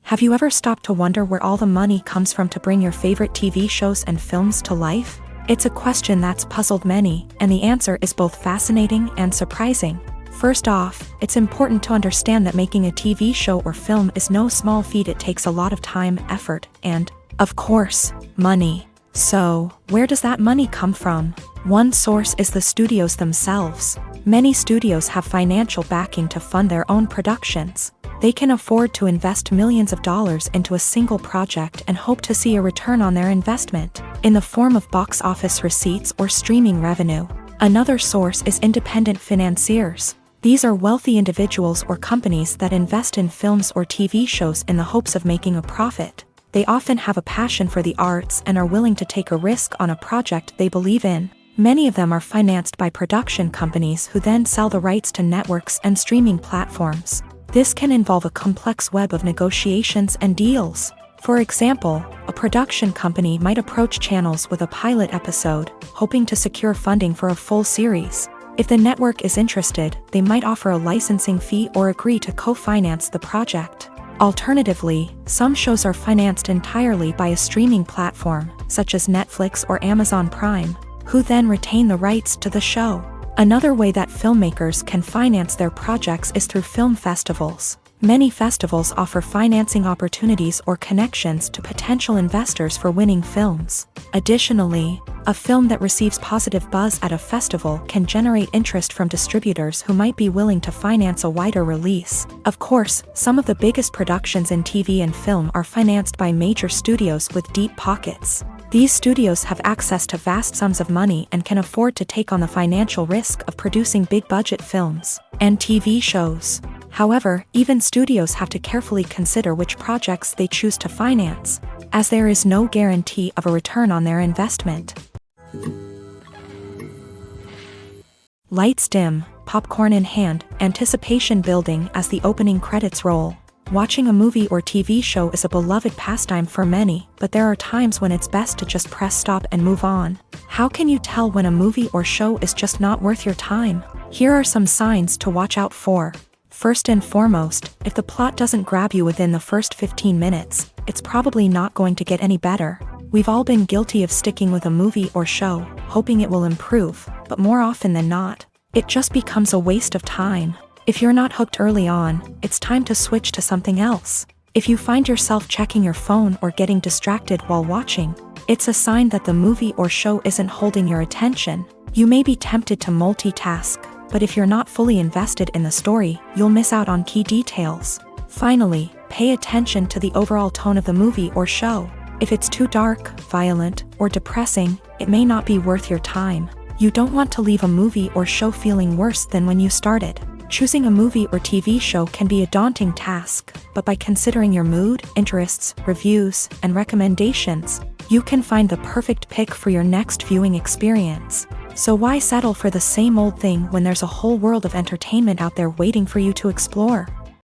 Have you ever stopped to wonder where all the money comes from to bring your favorite TV shows and films to life? It's a question that's puzzled many, and the answer is both fascinating and surprising. First off, it's important to understand that making a TV show or film is no small feat. It takes a lot of time, effort, and, of course, money. So, where does that money come from? One source is the studios themselves. Many studios have financial backing to fund their own productions. They can afford to invest millions of dollars into a single project and hope to see a return on their investment, in the form of box office receipts or streaming revenue. Another source is independent financiers. These are wealthy individuals or companies that invest in films or TV shows in the hopes of making a profit. They often have a passion for the arts and are willing to take a risk on a project they believe in. Many of them are financed by production companies who then sell the rights to networks and streaming platforms. This can involve a complex web of negotiations and deals. For example, a production company might approach channels with a pilot episode, hoping to secure funding for a full series. If the network is interested, they might offer a licensing fee or agree to co-finance the project. Alternatively, some shows are financed entirely by a streaming platform, such as Netflix or Amazon Prime, who then retain the rights to the show. Another way that filmmakers can finance their projects is through film festivals. Many festivals offer financing opportunities or connections to potential investors for winning films. Additionally, a film that receives positive buzz at a festival can generate interest from distributors who might be willing to finance a wider release. Of course, some of the biggest productions in TV and film are financed by major studios with deep pockets. These studios have access to vast sums of money and can afford to take on the financial risk of producing big-budget films and TV shows. However, even studios have to carefully consider which projects they choose to finance, as there is no guarantee of a return on their investment. Lights dim, popcorn in hand, anticipation building as the opening credits roll. Watching a movie or TV show is a beloved pastime for many, but there are times when it's best to just press stop and move on. How can you tell when a movie or show is just not worth your time? Here are some signs to watch out for. First and foremost, if the plot doesn't grab you within the first 15 minutes, it's probably not going to get any better. We've all been guilty of sticking with a movie or show, hoping it will improve, but more often than not, it just becomes a waste of time. If you're not hooked early on, it's time to switch to something else. If you find yourself checking your phone or getting distracted while watching, it's a sign that the movie or show isn't holding your attention. You may be tempted to multitask, but if you're not fully invested in the story, you'll miss out on key details. Finally, pay attention to the overall tone of the movie or show. If it's too dark, violent, or depressing, it may not be worth your time. You don't want to leave a movie or show feeling worse than when you started. Choosing a movie or TV show can be a daunting task, but by considering your mood, interests, reviews, and recommendations, you can find the perfect pick for your next viewing experience. So why settle for the same old thing when there's a whole world of entertainment out there waiting for you to explore?